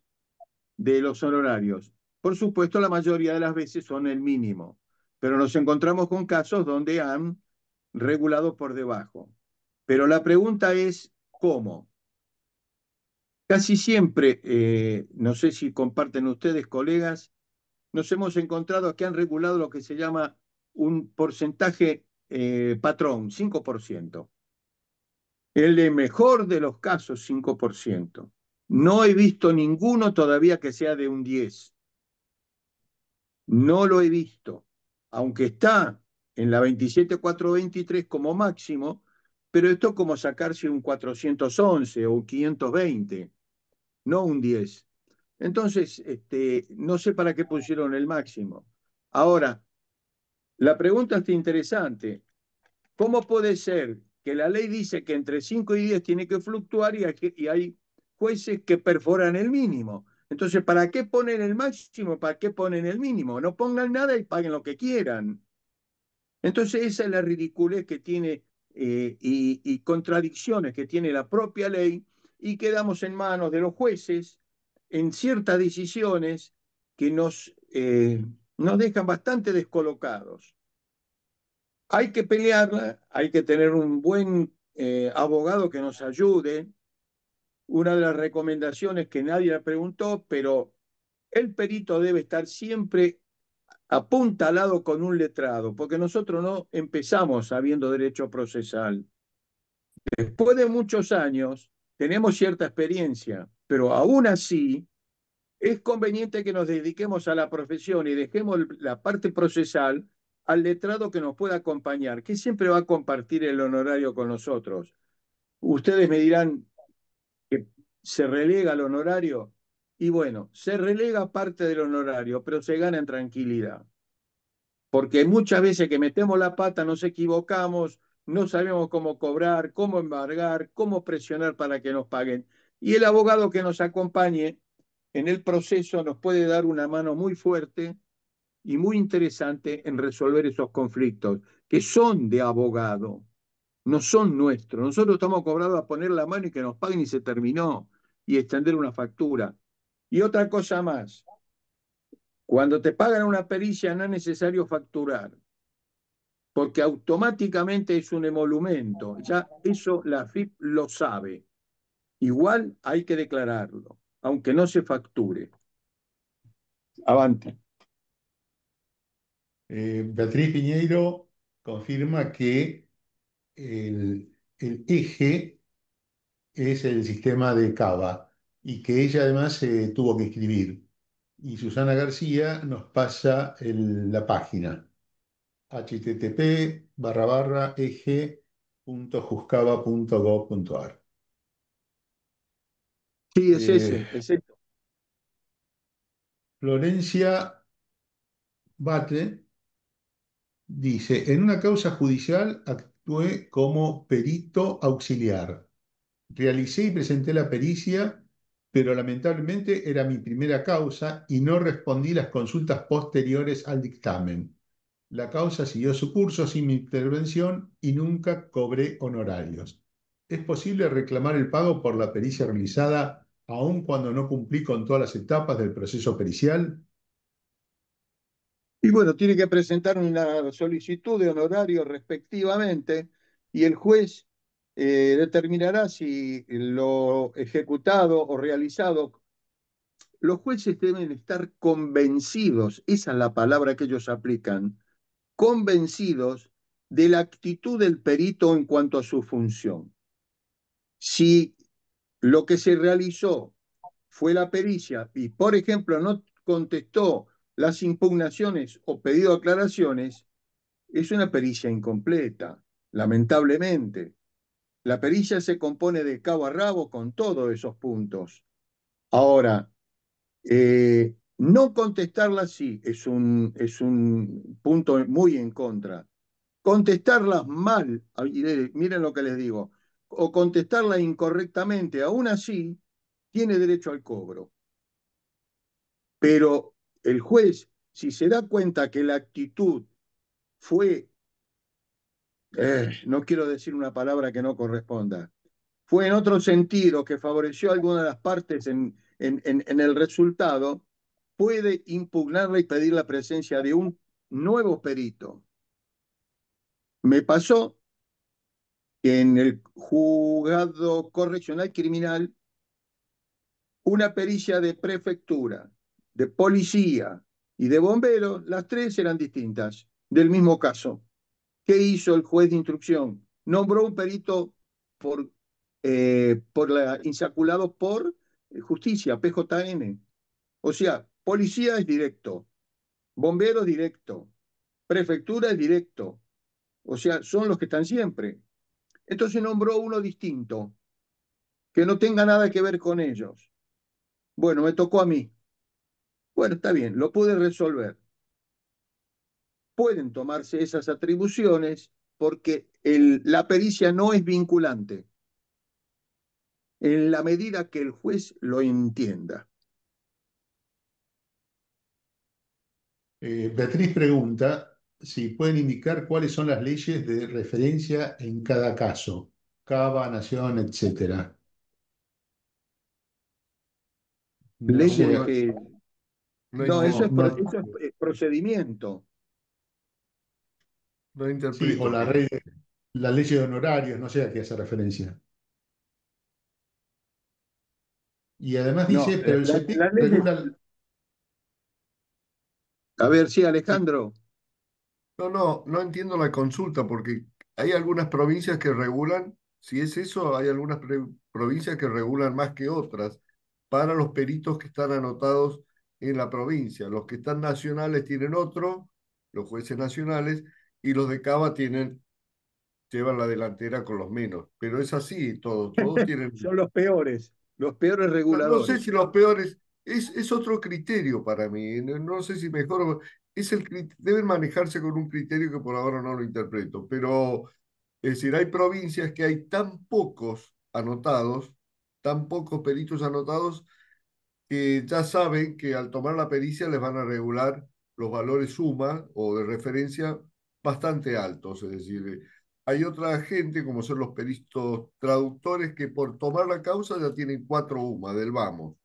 de los honorarios. Por supuesto, la mayoría de las veces son el mínimo, pero nos encontramos con casos donde han regulado por debajo. Pero la pregunta es, ¿cómo? Casi siempre, no sé si comparten ustedes, colegas, nos hemos encontrado que han regulado lo que se llama un porcentaje patrón, 5%. El de mejor de los casos, 5%. No he visto ninguno todavía que sea de un 10%. No lo he visto, aunque está en la 27423 como máximo, pero esto es como sacarse un 411 o un 520, no un 10. Entonces, no sé para qué pusieron el máximo. Ahora, la pregunta está interesante. ¿Cómo puede ser que la ley dice que entre 5 y 10 tiene que fluctuar y hay jueces que perforan el mínimo? Entonces, ¿para qué ponen el máximo? ¿Para qué ponen el mínimo? No pongan nada y paguen lo que quieran. Entonces, esa es la ridiculez que tiene y contradicciones que tiene la propia ley y quedamos en manos de los jueces en ciertas decisiones que nos dejan bastante descolocados. Hay que pelearla, hay que tener un buen abogado que nos ayude. Una de las recomendaciones que nadie le preguntó, pero el perito debe estar siempre apuntalado con un letrado, porque nosotros no empezamos sabiendo derecho procesal. Después de muchos años tenemos cierta experiencia, pero aún así es conveniente que nos dediquemos a la profesión y dejemos la parte procesal al letrado que nos pueda acompañar, que siempre va a compartir el honorario con nosotros. Ustedes me dirán que se relega el honorario y bueno, se relega parte del honorario, pero se gana en tranquilidad. Porque muchas veces que metemos la pata nos equivocamos, no sabemos cómo cobrar, cómo embargar, cómo presionar para que nos paguen. Y el abogado que nos acompañe en el proceso nos puede dar una mano muy fuerte y muy interesante en resolver esos conflictos, que son de abogado, no son nuestros. Nosotros estamos cobrados a poner la mano y que nos paguen y se terminó, y extender una factura. Y otra cosa más, cuando te pagan una pericia no es necesario facturar, porque automáticamente es un emolumento. Ya eso la FIP lo sabe. Igual hay que declararlo, aunque no se facture. Avante. Beatriz Piñeiro confirma que el eje es el sistema de Cava y que ella además tuvo que escribir. Y Susana García nos pasa la página. http://eg.juscaba.gov.ar. Sí, es ese, es ese. Florencia Bate dice, en una causa judicial actué como perito auxiliar. Realicé y presenté la pericia, pero lamentablemente era mi primera causa y no respondí las consultas posteriores al dictamen. La causa siguió su curso sin mi intervención y nunca cobré honorarios. ¿Es posible reclamar el pago por la pericia realizada aun cuando no cumplí con todas las etapas del proceso pericial? Y bueno, tiene que presentar una solicitud de honorario respectivamente y el juez determinará si lo ejecutado o realizado. Los jueces deben estar convencidos, esa es la palabra que ellos aplican, convencidos de la actitud del perito en cuanto a su función. Si lo que se realizó fue la pericia y, por ejemplo, no contestó las impugnaciones o pedido aclaraciones, es una pericia incompleta, lamentablemente. La pericia se compone de cabo a rabo con todos esos puntos. Ahora, no contestarlas sí es un punto muy en contra. Contestarlas mal, miren lo que les digo, o contestarlas incorrectamente, aún así, tiene derecho al cobro. Pero el juez, si se da cuenta que la actitud fue, no quiero decir una palabra que no corresponda, fue en otro sentido que favoreció a alguna de las partes en el resultado, puede impugnarla y pedir la presencia de un nuevo perito. Me pasó que en el juzgado correccional criminal, una pericia de prefectura, de policía y de bomberos, las tres eran distintas, del mismo caso. ¿Qué hizo el juez de instrucción? Nombró un perito insaculado por justicia, PJN. O sea, policía es directo, bombero es directo, prefectura es directo. O sea, son los que están siempre. Entonces nombró uno distinto, que no tenga nada que ver con ellos. Bueno, me tocó a mí. Bueno, está bien, lo pude resolver. Pueden tomarse esas atribuciones porque la pericia no es vinculante en la medida que el juez lo entienda. Beatriz pregunta si pueden indicar cuáles son las leyes de referencia en cada caso, Cava, Nación, etcétera. No Leyes de sé, que... No, No, no, no, eso es procedimiento. no sí, o interpreto qué. la ley de honorarios, no sé a qué hace referencia. Y además No, dice, pero el CEPIC la ley de... regula. A ver, sí, Sí, Alejandro. No entiendo la consulta porque hay algunas provincias que regulan, si es eso, hay algunas provincias que regulan más que otras para los peritos que están anotados en la provincia. Los que están nacionales tienen otro, los jueces nacionales, y los de Cava llevan la delantera con los menos. Pero es así, todos tienen. Son los peores No sé reguladores. si los peores, es otro criterio para mí, no sé si mejor, deben manejarse con un criterio que por ahora no lo interpreto, pero es decir, hay provincias que hay tan pocos anotados, tan pocos peritos anotados, que ya saben que al tomar la pericia les van a regular los valores suma o de referencia bastante altos, es decir, hay otra gente, como son los peritos traductores, que por tomar la causa ya tienen 4 UMA del vamos.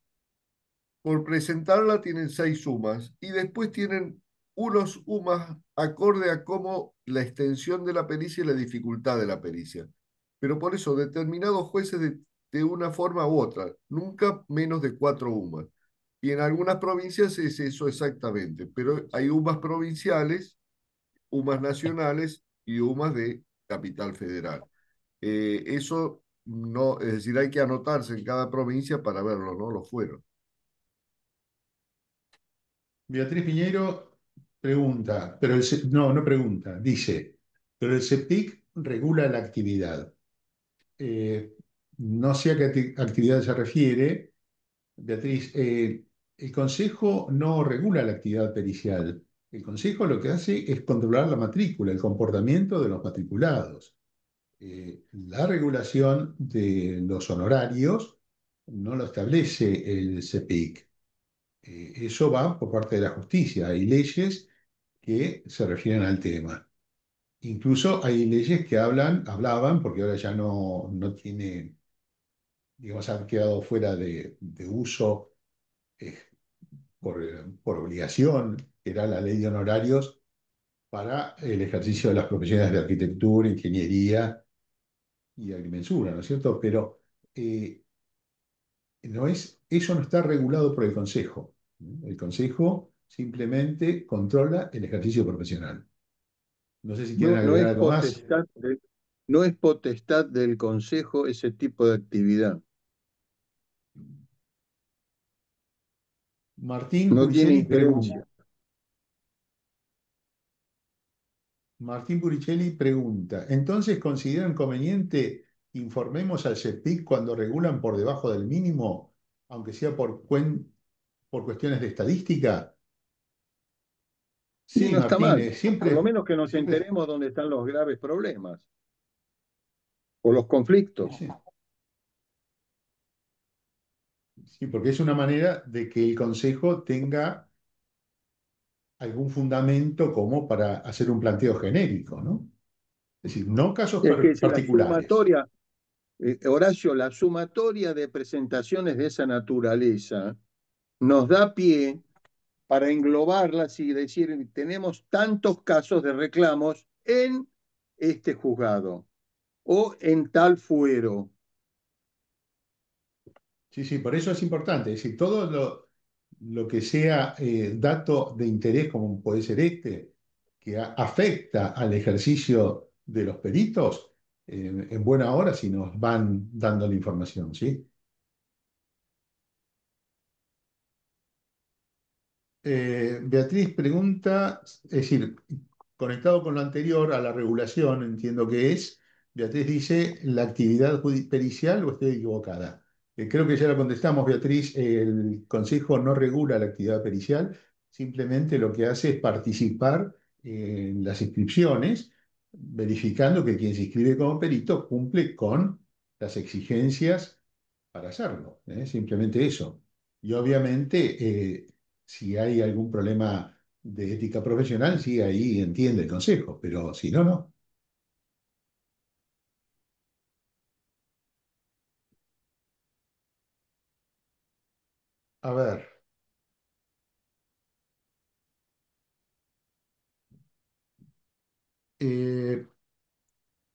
Por presentarla tienen 6 UMAs y después tienen unos UMAs acorde a cómo la extensión de la pericia y la dificultad de la pericia. Pero por eso, determinados jueces de una forma u otra, nunca menos de 4 UMAs. Y en algunas provincias es eso exactamente, pero hay UMAs provinciales, UMAs nacionales y UMAs de capital federal. Eso no, es decir, hay que anotarse en cada provincia para verlo, ¿no? Los fueros. Beatriz Piñeiro Pregunta, pero no, no pregunta, dice, pero el CEPIC regula la actividad. Eh, no sé a qué actividad se refiere, Beatriz. El Consejo no regula la actividad pericial. El Consejo lo que hace es controlar la matrícula, el comportamiento de los matriculados. La regulación de los honorarios no lo establece el CEPIC. Eso va por parte de la justicia. Hay leyes que se refieren al tema. Incluso hay leyes que hablaban, porque ahora ya no tiene, digamos, han quedado fuera de uso eh, por obligación, que era la ley de honorarios para el ejercicio de las profesiones de arquitectura, ingeniería y agrimensura, ¿no es cierto? Pero eh, eso no está regulado por el Consejo. El Consejo simplemente controla el ejercicio profesional. No sé si quieren No, no agregar es algo más. no es potestad del Consejo ese tipo de actividad. Martín No tiene Puricelli pregunta. injerencia. Martín Puricelli pregunta, ¿entonces consideran conveniente informemos al CEPIC cuando regulan por debajo del mínimo, aunque sea por cuestiones de estadística? Sí, Sí, no está mal. Martín, Por lo siempre, menos que nos siempre, enteremos dónde están los graves problemas o los conflictos. sí, sí, porque es una manera de que el Consejo tenga algún fundamento como para hacer un planteo genérico, ¿no? Es decir, no casos Es que si la particulares. sumatoria, Horacio, la sumatoria de presentaciones de esa naturaleza nos da pie para englobarlas y decir, tenemos tantos casos de reclamos en este juzgado o en tal fuero. Sí, sí, por eso es importante. Es decir, todo lo que sea dato de interés, como puede ser este, que afecta al ejercicio de los peritos, en buena hora si nos van dando la información, ¿sí? Beatriz pregunta, es decir, conectado con lo anterior a la regulación, entiendo que es, Beatriz dice, ¿la actividad pericial o estoy equivocada? Creo que ya la contestamos, Beatriz, el Consejo no regula la actividad pericial, simplemente lo que hace es participar en las inscripciones, verificando que quien se inscribe como perito cumple con las exigencias para hacerlo, simplemente eso. Y obviamente, si hay algún problema de ética profesional, sí, ahí entiende el consejo, pero si no, no. A ver, eh,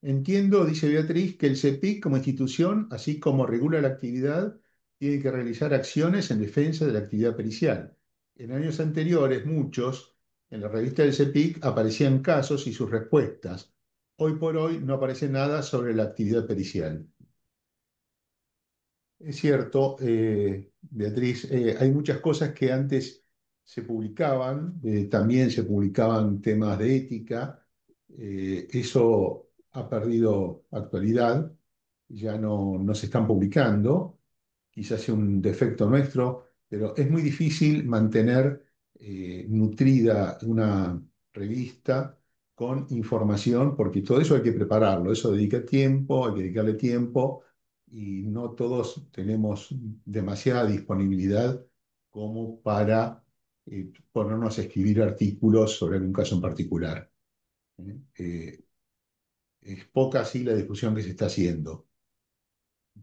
entiendo, dice Beatriz, que el CEPIC como institución, así como regula la actividad, tiene que realizar acciones en defensa de la actividad pericial. En años anteriores, muchos, en la revista del CEPIC aparecían casos y sus respuestas. Hoy por hoy no aparece nada sobre la actividad pericial. Es cierto, Beatriz, hay muchas cosas que antes se publicaban, también se publicaban temas de ética, eso ha perdido actualidad, ya no se están publicando, quizás sea un defecto nuestro, pero es muy difícil mantener nutrida una revista con información, porque todo eso hay que prepararlo, eso dedica tiempo, hay que dedicarle tiempo, y no todos tenemos demasiada disponibilidad como para ponernos a escribir artículos sobre algún caso en particular. Eh, es poca sí la discusión que se está haciendo,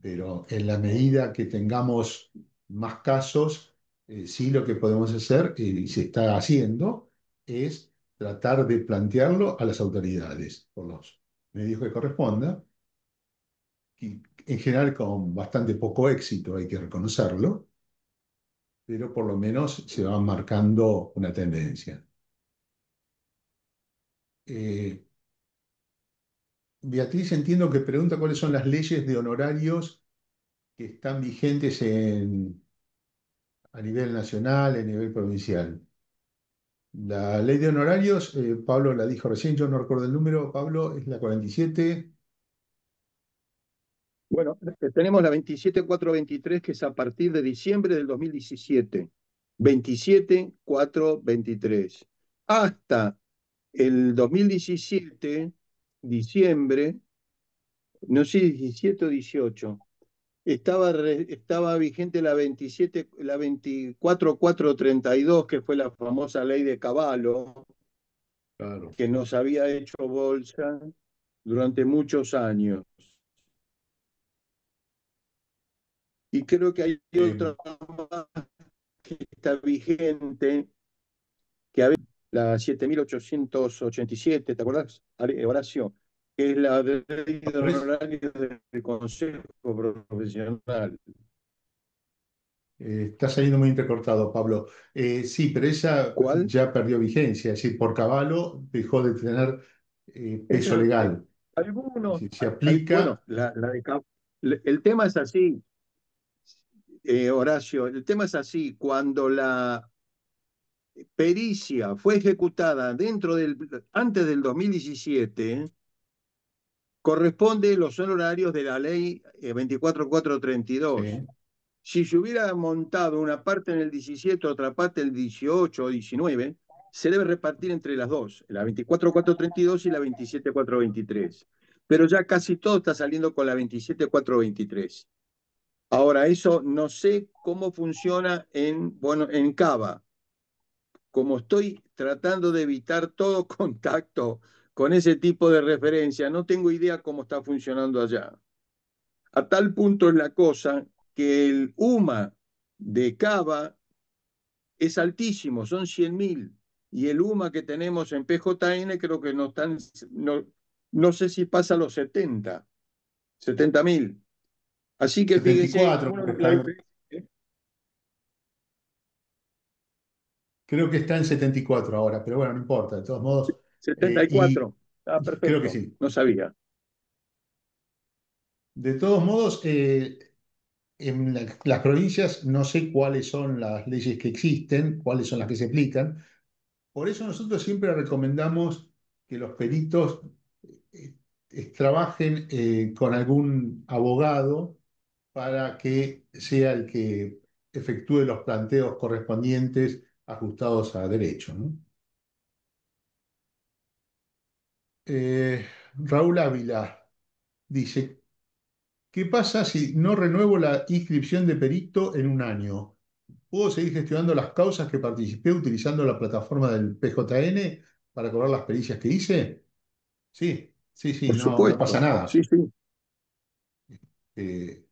pero en la medida que tengamos más casos, sí lo que podemos hacer, y se está haciendo, es tratar de plantearlo a las autoridades por los medios que corresponda, y en general con bastante poco éxito, hay que reconocerlo, pero por lo menos se va marcando una tendencia. Eh, Beatriz, entiendo que pregunta cuáles son las leyes de honorarios que están vigentes a nivel nacional, a nivel provincial. La ley de honorarios, Pablo la dijo recién, yo no recuerdo el número, Pablo, es la 47. Bueno, tenemos la 27423, que es a partir de diciembre del 2017. 27423. Hasta el 2017, diciembre, no sé, 17 o 18, estaba vigente la 24432, que fue la famosa ley de Cavallo, Claro. que nos había hecho bolsa durante muchos años. Y creo que hay Eh, otra más que está vigente, que a veces, la 7887, ¿te acordás, Horacio? Que es la de ley de por eso, honorarios del Consejo Profesional. está saliendo muy entrecortado, Pablo. Sí, pero esa ¿Cuál? ya perdió vigencia, es decir, por caballo dejó de tener peso Esa, legal. Es algunos, decir, se aplica, bueno, el tema es así, Horacio, el tema es así, cuando la pericia fue ejecutada antes del 2017, corresponde los honorarios de la ley 24432. sí, Si se hubiera montado una parte en el 17, otra parte en el 18 o 19, se debe repartir entre las dos, la 24432 y la 27423. Pero ya casi todo está saliendo con la 27423. Ahora, eso no sé cómo funciona bueno, en Cava. Como estoy tratando de evitar todo contacto con ese tipo de referencia, no tengo idea cómo está funcionando allá. A tal punto es la cosa que el UMA de Cava es altísimo, son 100.000. Y el UMA que tenemos en PJN creo que no sé si pasa los 70.000. Así que fíjese, 74 uno creo que la está, diferencia, creo que está en 74 ahora, pero bueno, no importa, de todos modos, y 74. Ah, creo que perfecto, sí. no sabía. De todos modos, en las provincias no sé cuáles son las leyes que existen, cuáles son las que se aplican. Por eso nosotros siempre recomendamos que los peritos eh, trabajen con algún abogado para que sea el que efectúe los planteos correspondientes ajustados a derecho, ¿no? Raúl Ávila dice, ¿qué pasa si no renuevo la inscripción de perito en un año? ¿Puedo seguir gestionando las causas que participé utilizando la plataforma del PJN para cobrar las pericias que hice? Sí, sí, sí, Por no, no pasa supuesto, nada. sí, sí. Eh,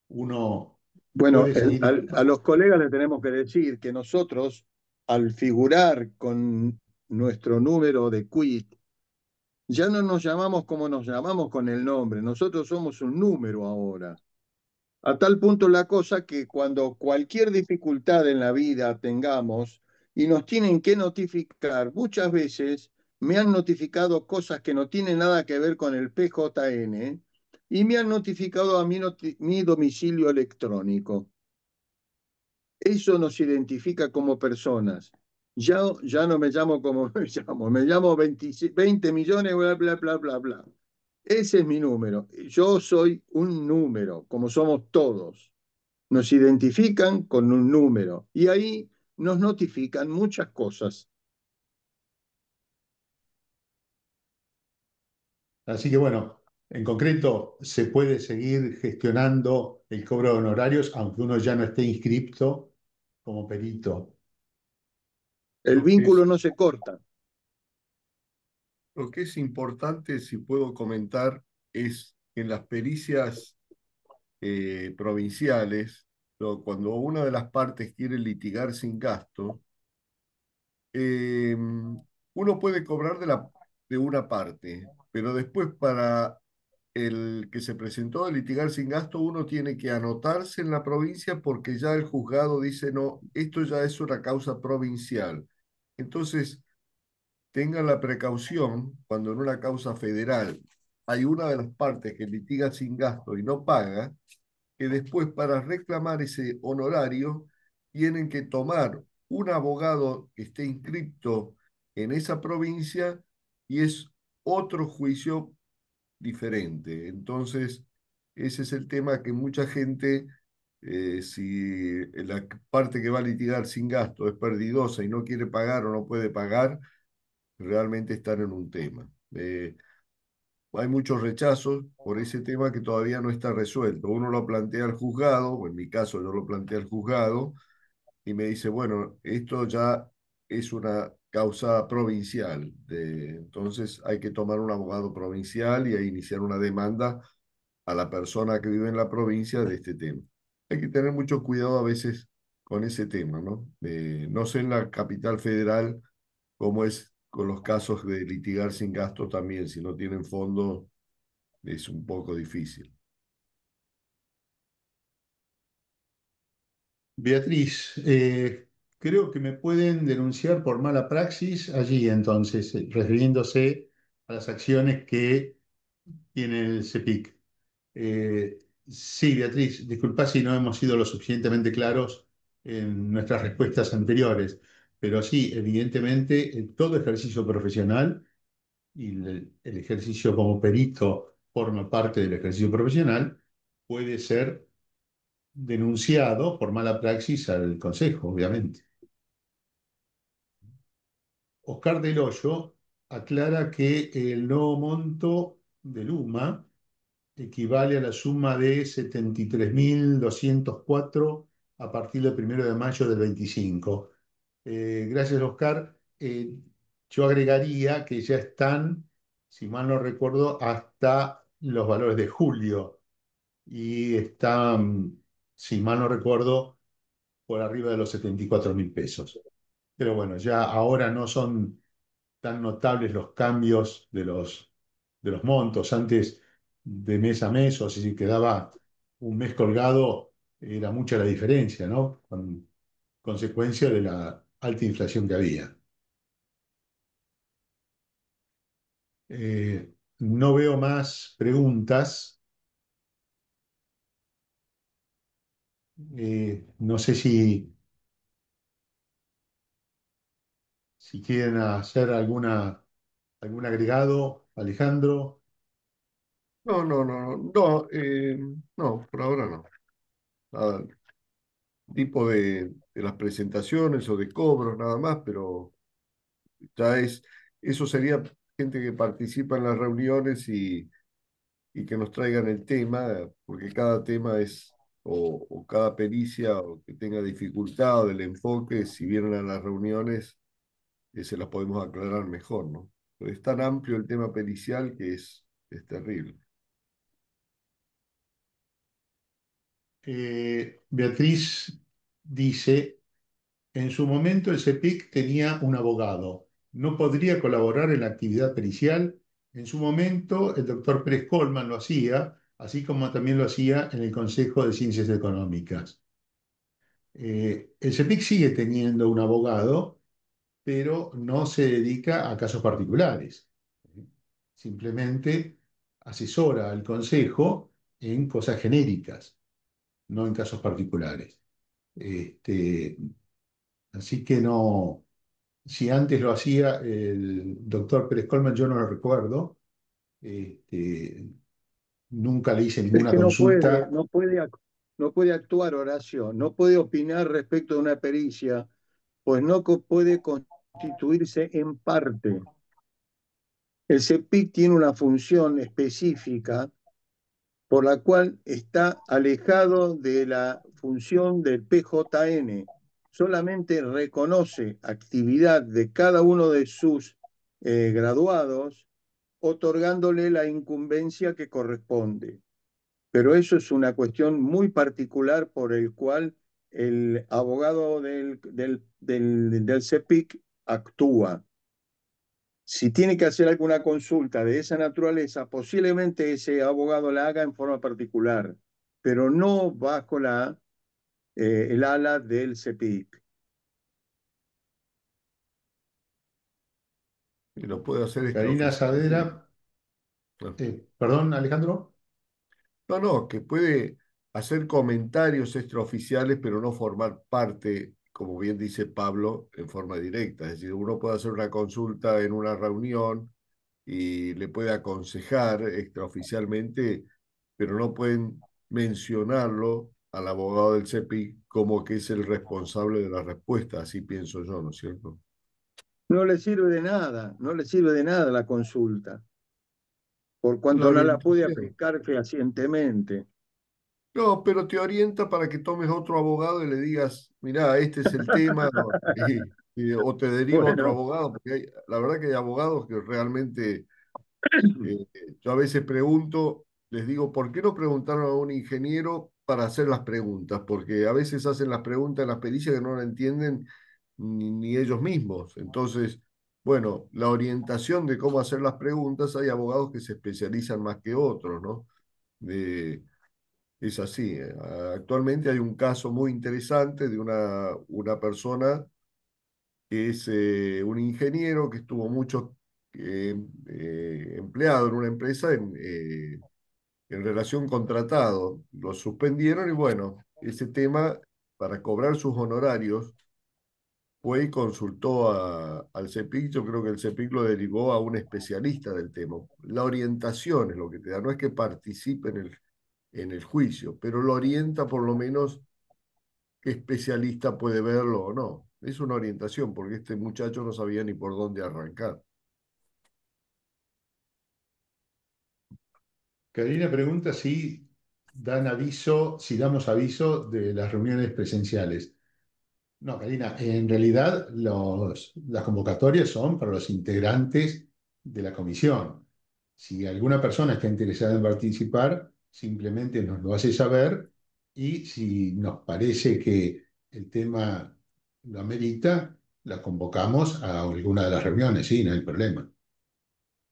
Uno Bueno, puede seguir. a los colegas les tenemos que decir que nosotros, al figurar con nuestro número de quit, ya no nos llamamos como nos llamamos con el nombre, nosotros somos un número ahora. A tal punto la cosa que cuando cualquier dificultad en la vida tengamos y nos tienen que notificar, muchas veces me han notificado cosas que no tienen nada que ver con el PJN y me han notificado a mi domicilio electrónico. Eso nos identifica como personas. Ya no me llamo como me llamo 20 millones, bla, bla, bla, bla, bla. Ese es mi número. Yo soy un número, como somos todos. Nos identifican con un número y ahí nos notifican muchas cosas. Así que bueno, en concreto se puede seguir gestionando el cobro de honorarios aunque uno ya no esté inscripto como perito. El Lo que vínculo es, no se corta. lo que es importante, si puedo comentar, es en las pericias provinciales, cuando una de las partes quiere litigar sin gasto, uno puede cobrar de una parte, pero después para el que se presentó a litigar sin gasto, uno tiene que anotarse en la provincia porque ya el juzgado dice, no, esto ya es una causa provincial. Entonces, tengan la precaución cuando en una causa federal hay una de las partes que litiga sin gasto y no paga, que después para reclamar ese honorario tienen que tomar un abogado que esté inscripto en esa provincia y es otro juicio diferente. Entonces, ese es el tema que mucha gente, si la parte que va a litigar sin gasto es perdidosa y no quiere pagar o no puede pagar, realmente están en un tema. Hay muchos rechazos por ese tema que todavía no está resuelto. Uno lo plantea al juzgado, o en mi caso yo lo planteé al juzgado, y me dice, bueno, esto ya es una causa provincial, entonces hay que tomar un abogado provincial y iniciar una demanda a la persona que vive en la provincia de este tema. Hay que tener mucho cuidado a veces con ese tema, ¿no? No sé en la capital federal cómo es con los casos de litigar sin gasto también, si no tienen fondo es un poco difícil. Beatriz, creo que me pueden denunciar por mala praxis allí entonces, refiriéndose a las acciones que tiene el CEPIC. Sí, Beatriz, disculpa si no hemos sido lo suficientemente claros en nuestras respuestas anteriores, pero sí, evidentemente, todo ejercicio profesional y el ejercicio como perito forma parte del ejercicio profesional, puede ser denunciado por mala praxis al Consejo, obviamente. Oscar del Hoyo aclara que el nuevo monto del UMA equivale a la suma de 73.204 a partir del 1 de mayo del 25. Gracias, Oscar. Yo agregaría que ya están, si mal no recuerdo, hasta los valores de julio y están, si mal no recuerdo, por arriba de los 74.000 pesos. Pero bueno, ya ahora no son tan notables los cambios de los montos. Antes, de mes a mes, o si quedaba un mes colgado, era mucha la diferencia, ¿no? Con consecuencia de la alta inflación que había. No veo más preguntas. No sé si quieren hacer algún agregado, Alejandro. No, no, no, no, no, no, por ahora no. Nada, tipo de las presentaciones o de cobros nada más, pero ya eso sería gente que participa en las reuniones y que nos traigan el tema, porque cada tema es, o cada pericia o que tenga dificultad o del enfoque, si vienen a las reuniones, se las podemos aclarar mejor, ¿no? Pero es tan amplio el tema pericial que es terrible. Beatriz dice, en su momento el CEPIC tenía un abogado. No podría colaborar en la actividad pericial. En su momento el doctor Pérez Colman lo hacía, así como también lo hacía en el Consejo de Ciencias Económicas. El CEPIC sigue teniendo un abogado, pero no se dedica a casos particulares. Simplemente asesora al Consejo en cosas genéricas, no en casos particulares. Este, así que no, si antes lo hacía el doctor Pérez Colman, yo no lo recuerdo. Este, nunca le hice Es ninguna que consulta. no puede actuar, Horacio, no puede opinar respecto de una pericia, pues no puede constituirse en parte. El CEPIC tiene una función específica por la cual está alejado de la función del PJN. Solamente reconoce actividad de cada uno de sus graduados, otorgándole la incumbencia que corresponde. Pero eso es una cuestión muy particular por el cual el abogado del CEPIC actúa. Si tiene que hacer alguna consulta de esa naturaleza, posiblemente ese abogado la haga en forma particular, pero no bajo el ala del CEPIC. Y lo puede hacer Karina extraoficialmente. Saavedra, ¿No? perdón, Alejandro. No, que puede hacer comentarios extraoficiales, pero no formar parte como bien dice Pablo, en forma directa. Es decir, uno puede hacer una consulta en una reunión y le puede aconsejar extraoficialmente, pero no pueden mencionarlo al abogado del CEPI como que es el responsable de la respuesta, así pienso yo, ¿no es cierto? No le sirve de nada, no le sirve de nada la consulta, por La cuanto no la puede orientación. aplicar fehacientemente. No, pero te orienta para que tomes otro abogado y le digas, mirá, este es el tema, o te deriva a otro Bueno, abogado, porque la verdad que hay abogados que realmente, eh, yo a veces pregunto, les digo, ¿por qué no preguntaron a un ingeniero para hacer las preguntas? Porque a veces hacen las preguntas en las pericias que no la entienden ni ellos mismos. Entonces, bueno, la orientación de cómo hacer las preguntas, hay abogados que se especializan más que otros, ¿no? De, es así. Actualmente hay un caso muy interesante de una persona que es un ingeniero que estuvo mucho empleado en una empresa en relación contratado. Lo suspendieron y bueno, ese tema para cobrar sus honorarios fue y consultó al CEPIC. Yo creo que el CEPIC lo derivó a un especialista del tema. La orientación es lo que te da, no es que participe en el juicio, pero lo orienta por lo menos qué especialista puede verlo o no. Es una orientación, porque este muchacho no sabía ni por dónde arrancar. Karina pregunta si dan aviso, si damos aviso de las reuniones presenciales. No, Karina, en realidad las convocatorias son para los integrantes de la comisión. Si alguna persona está interesada en participar, simplemente nos lo hace saber y si nos parece que el tema lo amerita, la convocamos a alguna de las reuniones, sí, no hay problema.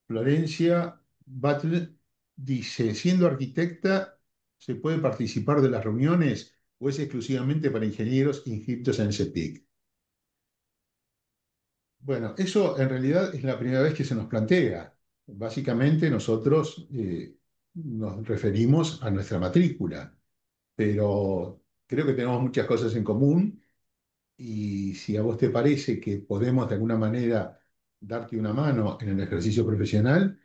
Florencia Battle dice, siendo arquitecta, ¿se puede participar de las reuniones o es exclusivamente para ingenieros inscritos en CEPIC? Bueno, eso en realidad es la primera vez que se nos plantea. Básicamente nosotros nos referimos a nuestra matrícula, pero creo que tenemos muchas cosas en común y si a vos te parece que podemos de alguna manera darte una mano en el ejercicio profesional,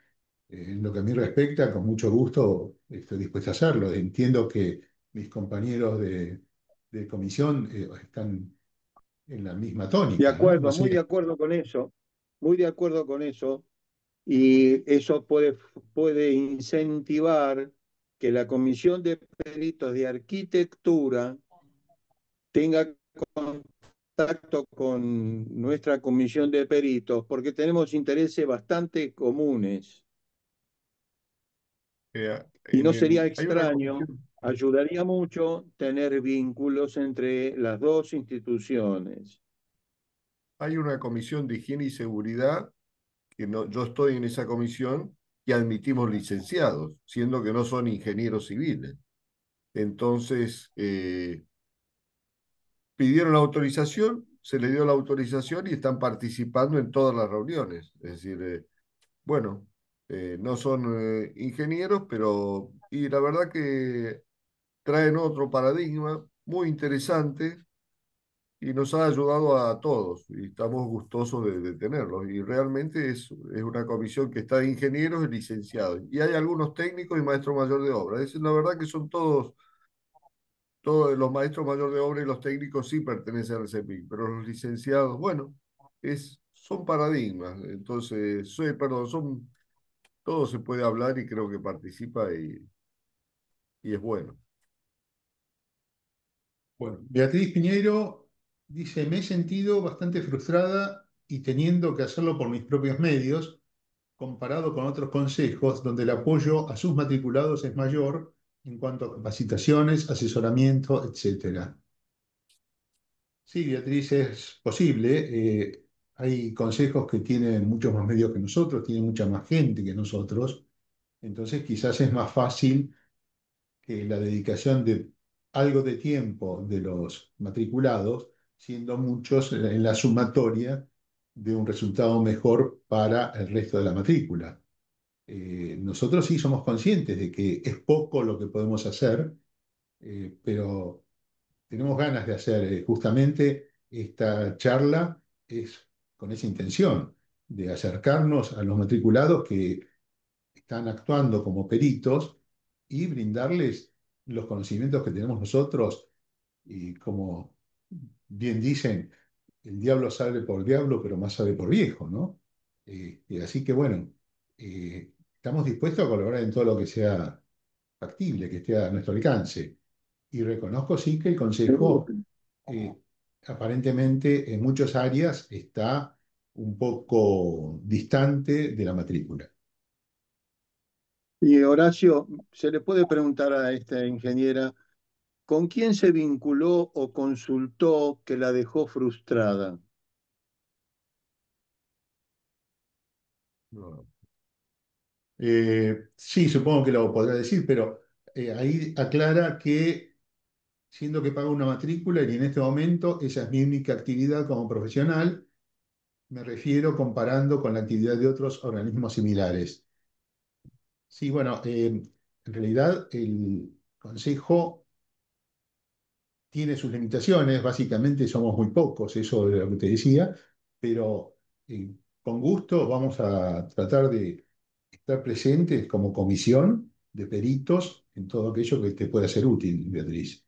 en lo que a mí respecta, con mucho gusto estoy dispuesto a hacerlo. Entiendo que mis compañeros de comisión están en la misma de tónica, ¿no? No acuerdo, muy de sé. acuerdo con eso, muy de acuerdo con eso, y eso puede incentivar que la Comisión de Peritos de Arquitectura tenga contacto con nuestra Comisión de Peritos, porque tenemos intereses bastante comunes. Y no sería Hay una extraño, comisión, ayudaría mucho tener vínculos entre las dos instituciones. hay una comisión de higiene y seguridad que no, yo estoy en esa comisión y admitimos licenciados, siendo que no son ingenieros civiles. Entonces, pidieron la autorización, se le dio la autorización y están participando en todas las reuniones. Es decir, bueno, no son ingenieros, pero y la verdad que traen otro paradigma muy interesante y nos ha ayudado a todos y estamos gustosos de tenerlos. Y realmente es una comisión que está de ingenieros y licenciados. Y hay algunos técnicos y maestros mayor de obra. Es la verdad que son todos los maestros mayor de obra y los técnicos sí pertenecen al CEPIC, pero los licenciados, bueno, son paradigmas. Entonces, perdón, todo se puede hablar y creo que participa y es bueno. Bueno, Beatriz Piñeiro dice, me he sentido bastante frustrada y teniendo que hacerlo por mis propios medios, comparado con otros consejos donde el apoyo a sus matriculados es mayor en cuanto a capacitaciones, asesoramiento, etcétera. Sí, Beatriz, es posible. Hay consejos que tienen muchos más medios que nosotros, tienen mucha más gente que nosotros. Entonces, quizás es más fácil que la dedicación de algo de tiempo de los matriculados, siendo muchos en la sumatoria de un resultado mejor para el resto de la matrícula. Nosotros sí somos conscientes de que es poco lo que podemos hacer, pero tenemos ganas de hacer justamente. esta charla es con esa intención de acercarnos a los matriculados que están actuando como peritos y brindarles los conocimientos que tenemos nosotros. Y como bien dicen, el diablo sale por diablo, pero más sabe por viejo, ¿no? Y así que bueno, estamos dispuestos a colaborar en todo lo que sea factible, que esté a nuestro alcance. Y reconozco sí que el Consejo eh, aparentemente en muchas áreas está un poco distante de la matrícula. Y Horacio, se le puede preguntar a esta ingeniera, ¿con quién se vinculó o consultó que la dejó frustrada? No, Sí, supongo que lo podrá decir, pero ahí aclara que siendo que pago una matrícula y en este momento esa es mi única actividad como profesional, me refiero comparando con la actividad de otros organismos similares. Sí, bueno, en realidad el Consejo tiene sus limitaciones, básicamente somos muy pocos, eso es lo que te decía, pero con gusto vamos a tratar de estar presentes como comisión de peritos en todo aquello que te pueda ser útil, Beatriz.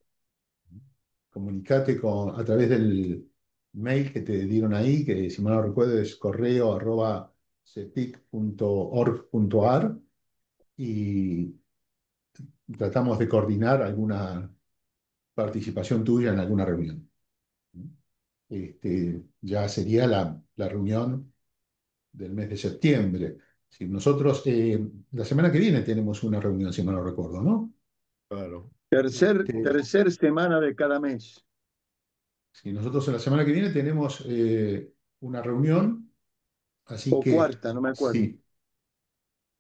Comunicate a través del mail que te dieron ahí, que si mal no recuerdo es correo@cepic.org.ar y tratamos de coordinar alguna participación tuya en alguna reunión. Ya sería la reunión del mes de septiembre. Si nosotros, la semana que viene tenemos una reunión, si mal no recuerdo, ¿no? claro. Este, Tercer semana de cada mes, si nosotros en la semana que viene tenemos una reunión, así o que cuarta, no me acuerdo. sí,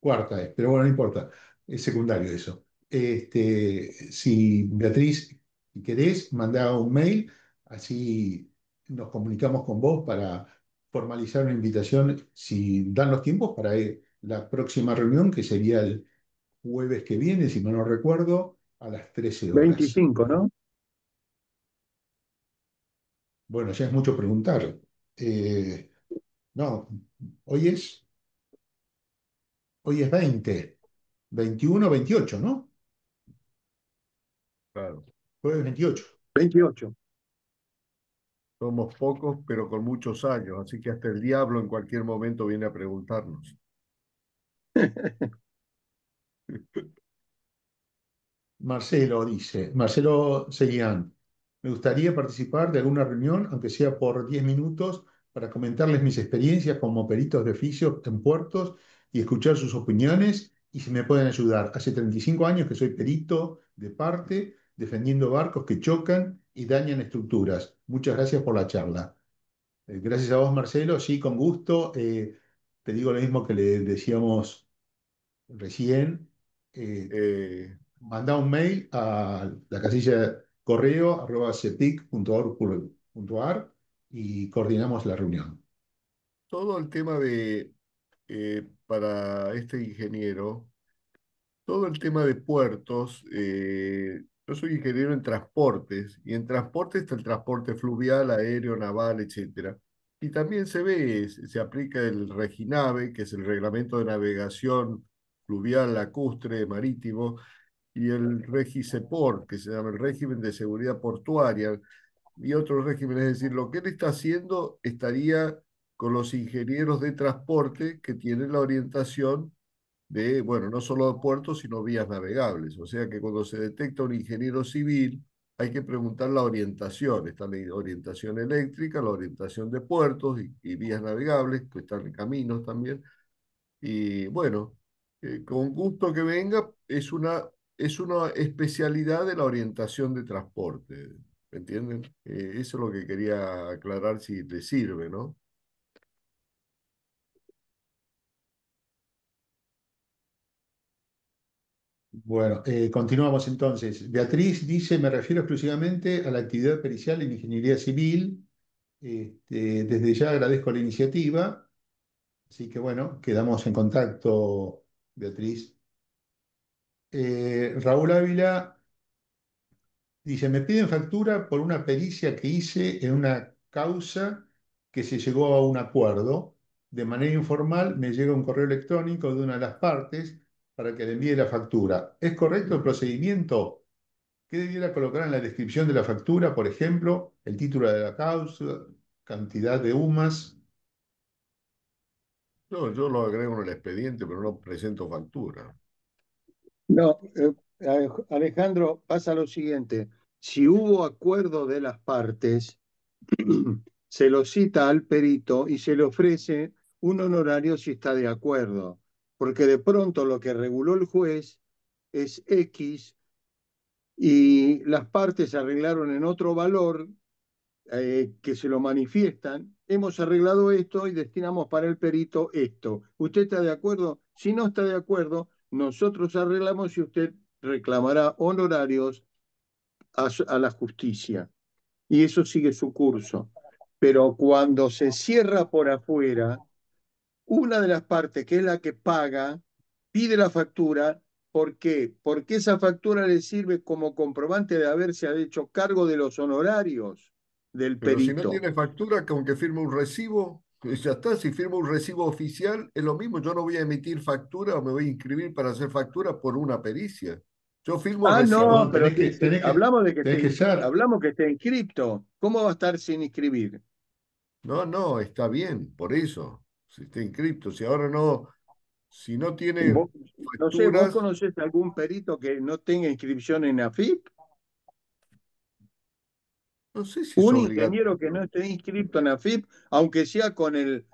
cuarta es, pero bueno, no importa, es secundario eso. Si Beatriz, si querés, mandá un mail, así nos comunicamos con vos para formalizar una invitación, si dan los tiempos, para la próxima reunión, que sería el jueves que viene, si mal no recuerdo, a las 13 horas. 25, ¿no? Bueno, ya es mucho preguntar. Eh, no, hoy es, hoy es 21, 28, ¿no? Claro. Jueves 28. 28. Somos pocos, pero con muchos años, así que hasta el diablo en cualquier momento viene a preguntarnos. Marcelo dice, Marcelo Seguián, me gustaría participar de alguna reunión, aunque sea por 10 minutos, para comentarles mis experiencias como peritos de oficio en puertos y escuchar sus opiniones y si me pueden ayudar. Hace 35 años que soy perito de parte, defendiendo barcos que chocan y dañan estructuras. Muchas gracias por la charla. Gracias a vos, Marcelo. Sí, con gusto. Te digo lo mismo que le decíamos recién. Eh, Eh, Manda un mail a la casilla correo@cepic.org.ar y coordinamos la reunión. todo el tema para este ingeniero, todo el tema de puertos, yo soy ingeniero en transportes, y en transporte está el transporte fluvial, aéreo, naval, etcétera. Y también se aplica el REGINAVE, que es el Reglamento de Navegación Fluvial, Lacustre, Marítimo, y el REGISEPOR, que se llama el Régimen de Seguridad Portuaria, y otros regímenes. Es decir, lo que él está haciendo estaría con los ingenieros de transporte que tienen la orientación de, bueno, no solo de puertos, sino vías navegables. O sea que cuando se detecta un ingeniero civil, hay que preguntar la orientación. Está la orientación eléctrica, la orientación de puertos y vías navegables, que están en caminos también. Y bueno, con gusto que venga, es una especialidad de la orientación de transporte. ¿Me entienden? Eso es lo que quería aclarar si le sirve, ¿no? Bueno, continuamos entonces. Beatriz dice, me refiero exclusivamente a la actividad pericial en ingeniería civil. Desde ya agradezco la iniciativa, así que bueno, quedamos en contacto, Beatriz. Raúl Ávila dice, me piden factura por una pericia que hice en una causa que se llegó a un acuerdo. De manera informal me llega un correo electrónico de una de las partes para que le envíe la factura. ¿Es correcto el procedimiento? ¿Qué debiera colocar en la descripción de la factura, por ejemplo? El título de la causa, cantidad de UMAS. No, yo lo agrego en el expediente, pero no presento factura. No, Alejandro, pasa lo siguiente. Si hubo acuerdo de las partes, se lo cita al perito y se le ofrece un honorario si está de acuerdo, porque de pronto lo que reguló el juez es X y las partes arreglaron en otro valor que se lo manifiestan. Hemos arreglado esto y destinamos para el perito esto. ¿Usted está de acuerdo? Si no está de acuerdo, nosotros arreglamos y usted reclamará honorarios a la justicia. Y eso sigue su curso. Pero cuando se cierra por afuera, una de las partes, que es la que paga, pide la factura. ¿Por qué? Porque esa factura le sirve como comprobante de haberse hecho cargo de los honorarios del Pero si no perito. tiene factura, que aunque firme un recibo, pues ya está. Si firmo un recibo oficial, es lo mismo. Yo no voy a emitir factura o me voy a inscribir para hacer factura por una pericia. Yo firmo el Ah, recibo. no, Perdón, pero tenés que ser. hablamos que esté inscripto. ¿Cómo va a estar sin inscribir? No, no, está bien, por eso. Si está inscripto, si ahora no, si no tiene Vos, no sé, ¿vos facturas, conocés algún perito que no tenga inscripción en AFIP? no sé si es Un ingeniero que obligatorio. no esté inscrito en AFIP, aunque sea con el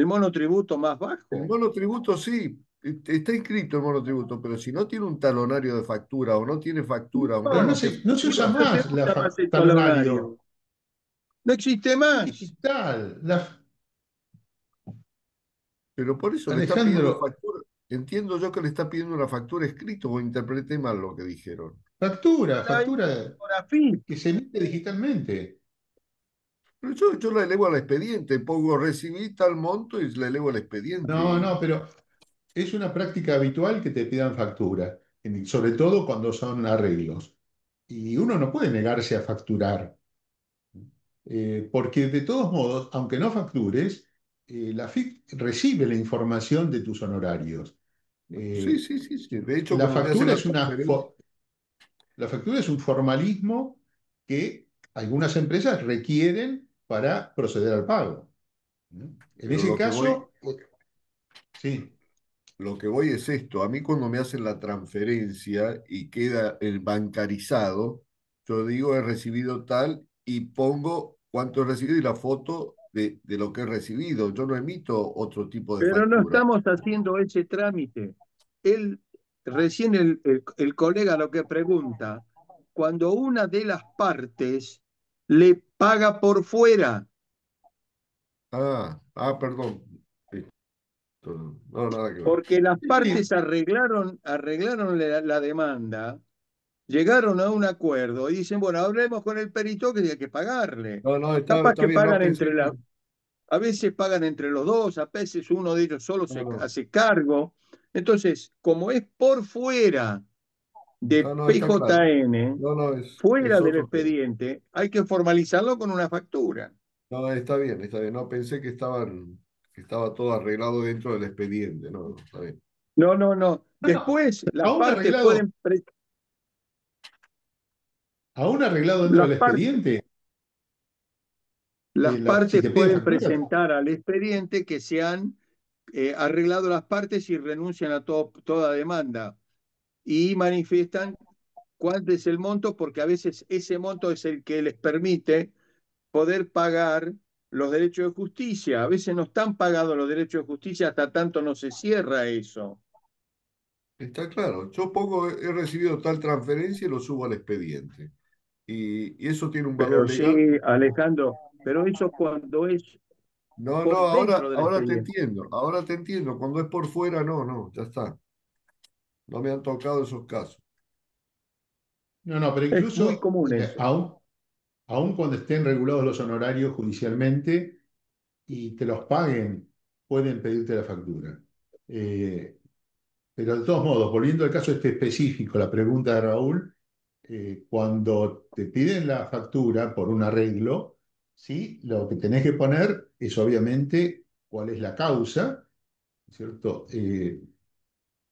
monotributo más El bajo. monotributo sí, está inscrito el monotributo, pero si no tiene un talonario de factura o no tiene factura o no Pero No, emite no se usa no factura, se más usa más el talonario. talonario. No existe Es más. digital. pero por eso le está pidiendo Alejandro, factura. Entiendo yo que le está pidiendo una factura escrita o interpreté mal lo que dijeron. La factura por AFIP. que se emite digitalmente. Pero yo la elevo al expediente, pongo recibí tal monto y la elevo al expediente. No, no, pero es una práctica habitual que te pidan factura, sobre todo cuando son arreglos. Y uno no puede negarse a facturar, porque de todos modos, aunque no factures, la FIC recibe la información de tus honorarios. Sí, Eh, sí, sí, sí. De hecho, la cuando me hace factura la es transferencia, la factura es un formalismo que algunas empresas requieren para proceder al pago. ¿No? En pero ese caso, sí. lo que voy es esto. A mí cuando me hacen la transferencia y queda el bancarizado, yo digo he recibido tal y pongo cuánto he recibido y la foto de lo que he recibido. Yo no emito otro tipo de Pero no factura. estamos haciendo ese trámite. Él, recién el colega lo que pregunta, cuando una de las partes le paga por fuera, Perdón. No, nada que ver. porque las Sí, partes arreglaron la demanda, llegaron a un acuerdo y dicen, bueno, hablemos con el perito que hay que pagarle. No, no, Capaz está que bien, no pagan pensé que... a veces pagan entre los dos, a veces uno de ellos solo No, se no, hace cargo. Entonces, como es por fuera de no, no, está claro. PJN, No, no, es fuera del otro tema. expediente, hay que formalizarlo con una factura. No, está bien, está bien. No, pensé que que estaba todo arreglado dentro del expediente. No, no, está bien. No, no, no. no, no. Después las Aún partes arreglado, pueden, aún arreglado dentro las del par- expediente, las si partes te piden pueden factura, presentar al expediente que se han arreglado las partes y renuncian a toda demanda y manifiestan cuánto es el monto, porque a veces ese monto es el que les permite poder pagar los derechos de justicia. A veces no están pagados los derechos de justicia hasta tanto no se cierra eso. Está claro. Yo pongo, he recibido tal transferencia y lo subo al expediente. Y eso tiene un valor Pero sí, legal. Alejandro, pero eso cuando es No, no, por dentro del ahora te expediente. entiendo. Ahora te entiendo. Cuando es por fuera, no, no, ya está. No me han tocado esos casos. no, no, pero Es muy incluso común eso. aún cuando estén regulados los honorarios judicialmente y te los paguen, pueden pedirte la factura. Eh, pero de todos modos, volviendo al caso este específico, la pregunta de Raúl, cuando te piden la factura por un arreglo, Sí, lo que tenés que poner es obviamente cuál es la causa, ¿cierto?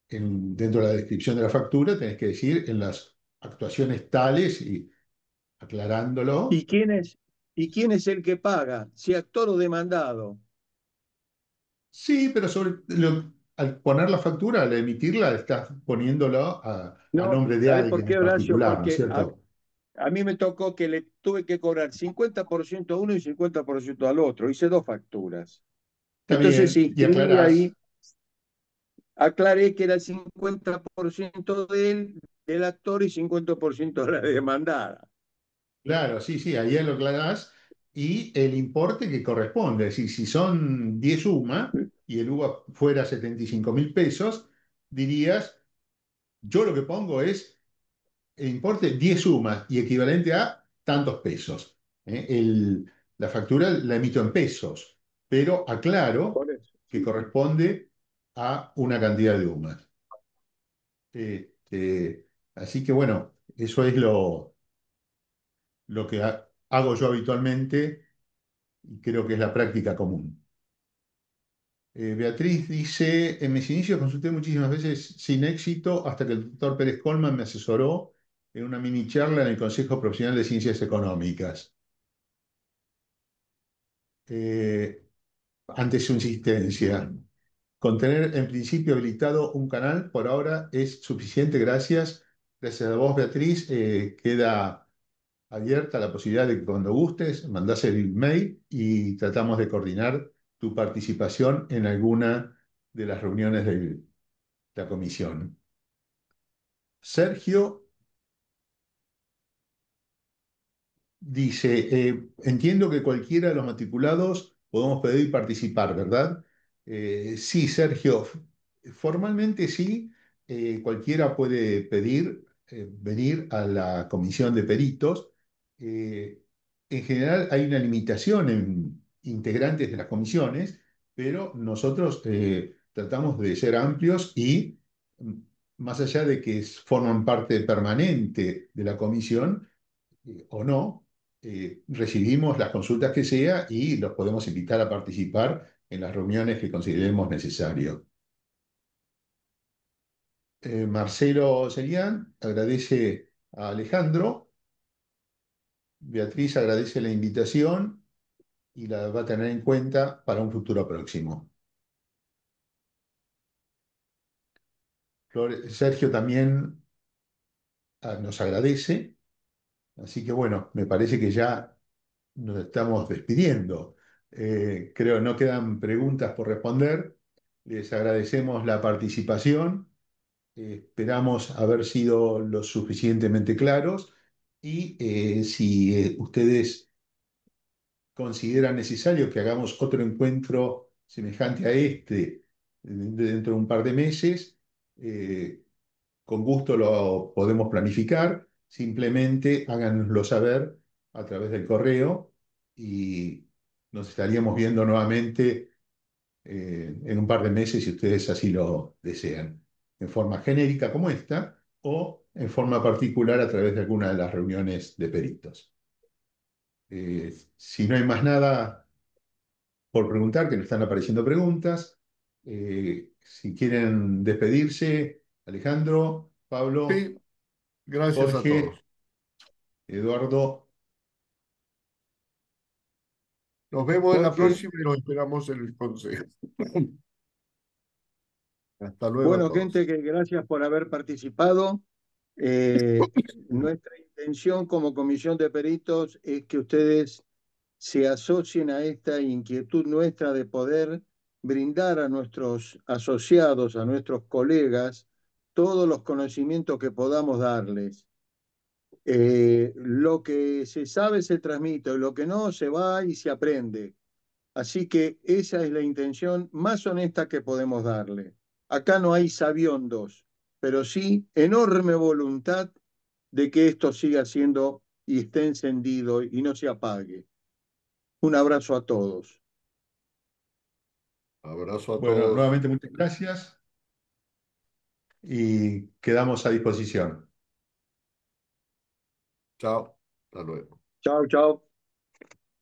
Dentro de la descripción de la factura tenés que decir en las actuaciones tales y aclarándolo. ¿Y quién es el que paga? Si actor o demandado. Sí, pero al poner la factura, al emitirla, estás poniéndolo a No, nombre de ¿sabes por alguien qué, en Horacio? particular, ¿no es Porque cierto? a mí me tocó que le tuve que cobrar 50% a uno y 50% al otro. Hice dos facturas. Está Entonces bien, sí, y inscribí ahí, aclarás, aclaré que era el 50% de él, del actor, y 50% de la demandada. claro, sí, sí, ahí lo aclarás, y el importe que corresponde. Es decir, si son 10 UMA y el UVA fuera 75.000 pesos, dirías, yo lo que pongo es el importe 10 UMA y equivalente a tantos pesos. ¿Eh? La factura la emito en pesos, pero aclaro Por eso. que Sí, sí. corresponde a una cantidad de UMA. Así que bueno, eso es lo que hago yo habitualmente y creo que es la práctica común. Beatriz dice, en mis inicios consulté muchísimas veces sin éxito hasta que el doctor Pérez Colman me asesoró en una mini charla en el Consejo Profesional de Ciencias Económicas. Eh, Ante su insistencia, con tener en principio habilitado un canal por ahora es suficiente, gracias. Gracias a vos, Beatriz. Queda abierta la posibilidad de que cuando gustes mandás el mail y tratamos de coordinar tu participación en alguna de las reuniones de la comisión. Sergio dice, entiendo que cualquiera de los matriculados podemos pedir participar, ¿verdad? Sí, Sergio, formalmente sí, cualquiera puede pedir venir a la comisión de peritos. Eh, en general hay una limitación en integrantes de las comisiones, pero nosotros tratamos de ser amplios y mm, más allá de que forman parte permanente de la comisión, o no, recibimos las consultas que sea y los podemos invitar a participar en las reuniones que consideremos necesario. Marcelo Serián agradece a Alejandro, Beatriz agradece la invitación y la va a tener en cuenta para un futuro próximo. Sergio también nos agradece, así que bueno, me parece que ya nos estamos despidiendo. Creo no quedan preguntas por responder. Les agradecemos la participación. Esperamos haber sido lo suficientemente claros y si ustedes consideran necesario que hagamos otro encuentro semejante a este dentro de un par de meses, eh, con gusto lo podemos planificar, simplemente háganoslo saber a través del correo y nos estaríamos viendo nuevamente en un par de meses si ustedes así lo desean, en forma genérica como esta o en forma particular a través de alguna de las reuniones de peritos. Si no hay más nada por preguntar, que nos están apareciendo preguntas, si quieren despedirse, Alejandro, Pablo, Sí, gracias a Jorge, todos. Eduardo, Nos vemos en la Jorge. próxima y los esperamos en el consejo. Hasta luego a Bueno, todos. gente, que gracias por haber participado. Eh, Nuestra intención como comisión de peritos es que ustedes se asocien a esta inquietud nuestra de poder brindar a nuestros asociados, a nuestros colegas, todos los conocimientos que podamos darles. Lo que se sabe se transmite, lo que no se va y se aprende. Así que esa es la intención más honesta que podemos darle. Acá no hay sabiondos, pero sí enorme voluntad de que esto siga siendo y esté encendido y no se apague. Un abrazo a todos. Abrazo a Bueno, todos. nuevamente muchas gracias y quedamos a disposición. Chao. Hasta luego. Chao, chao.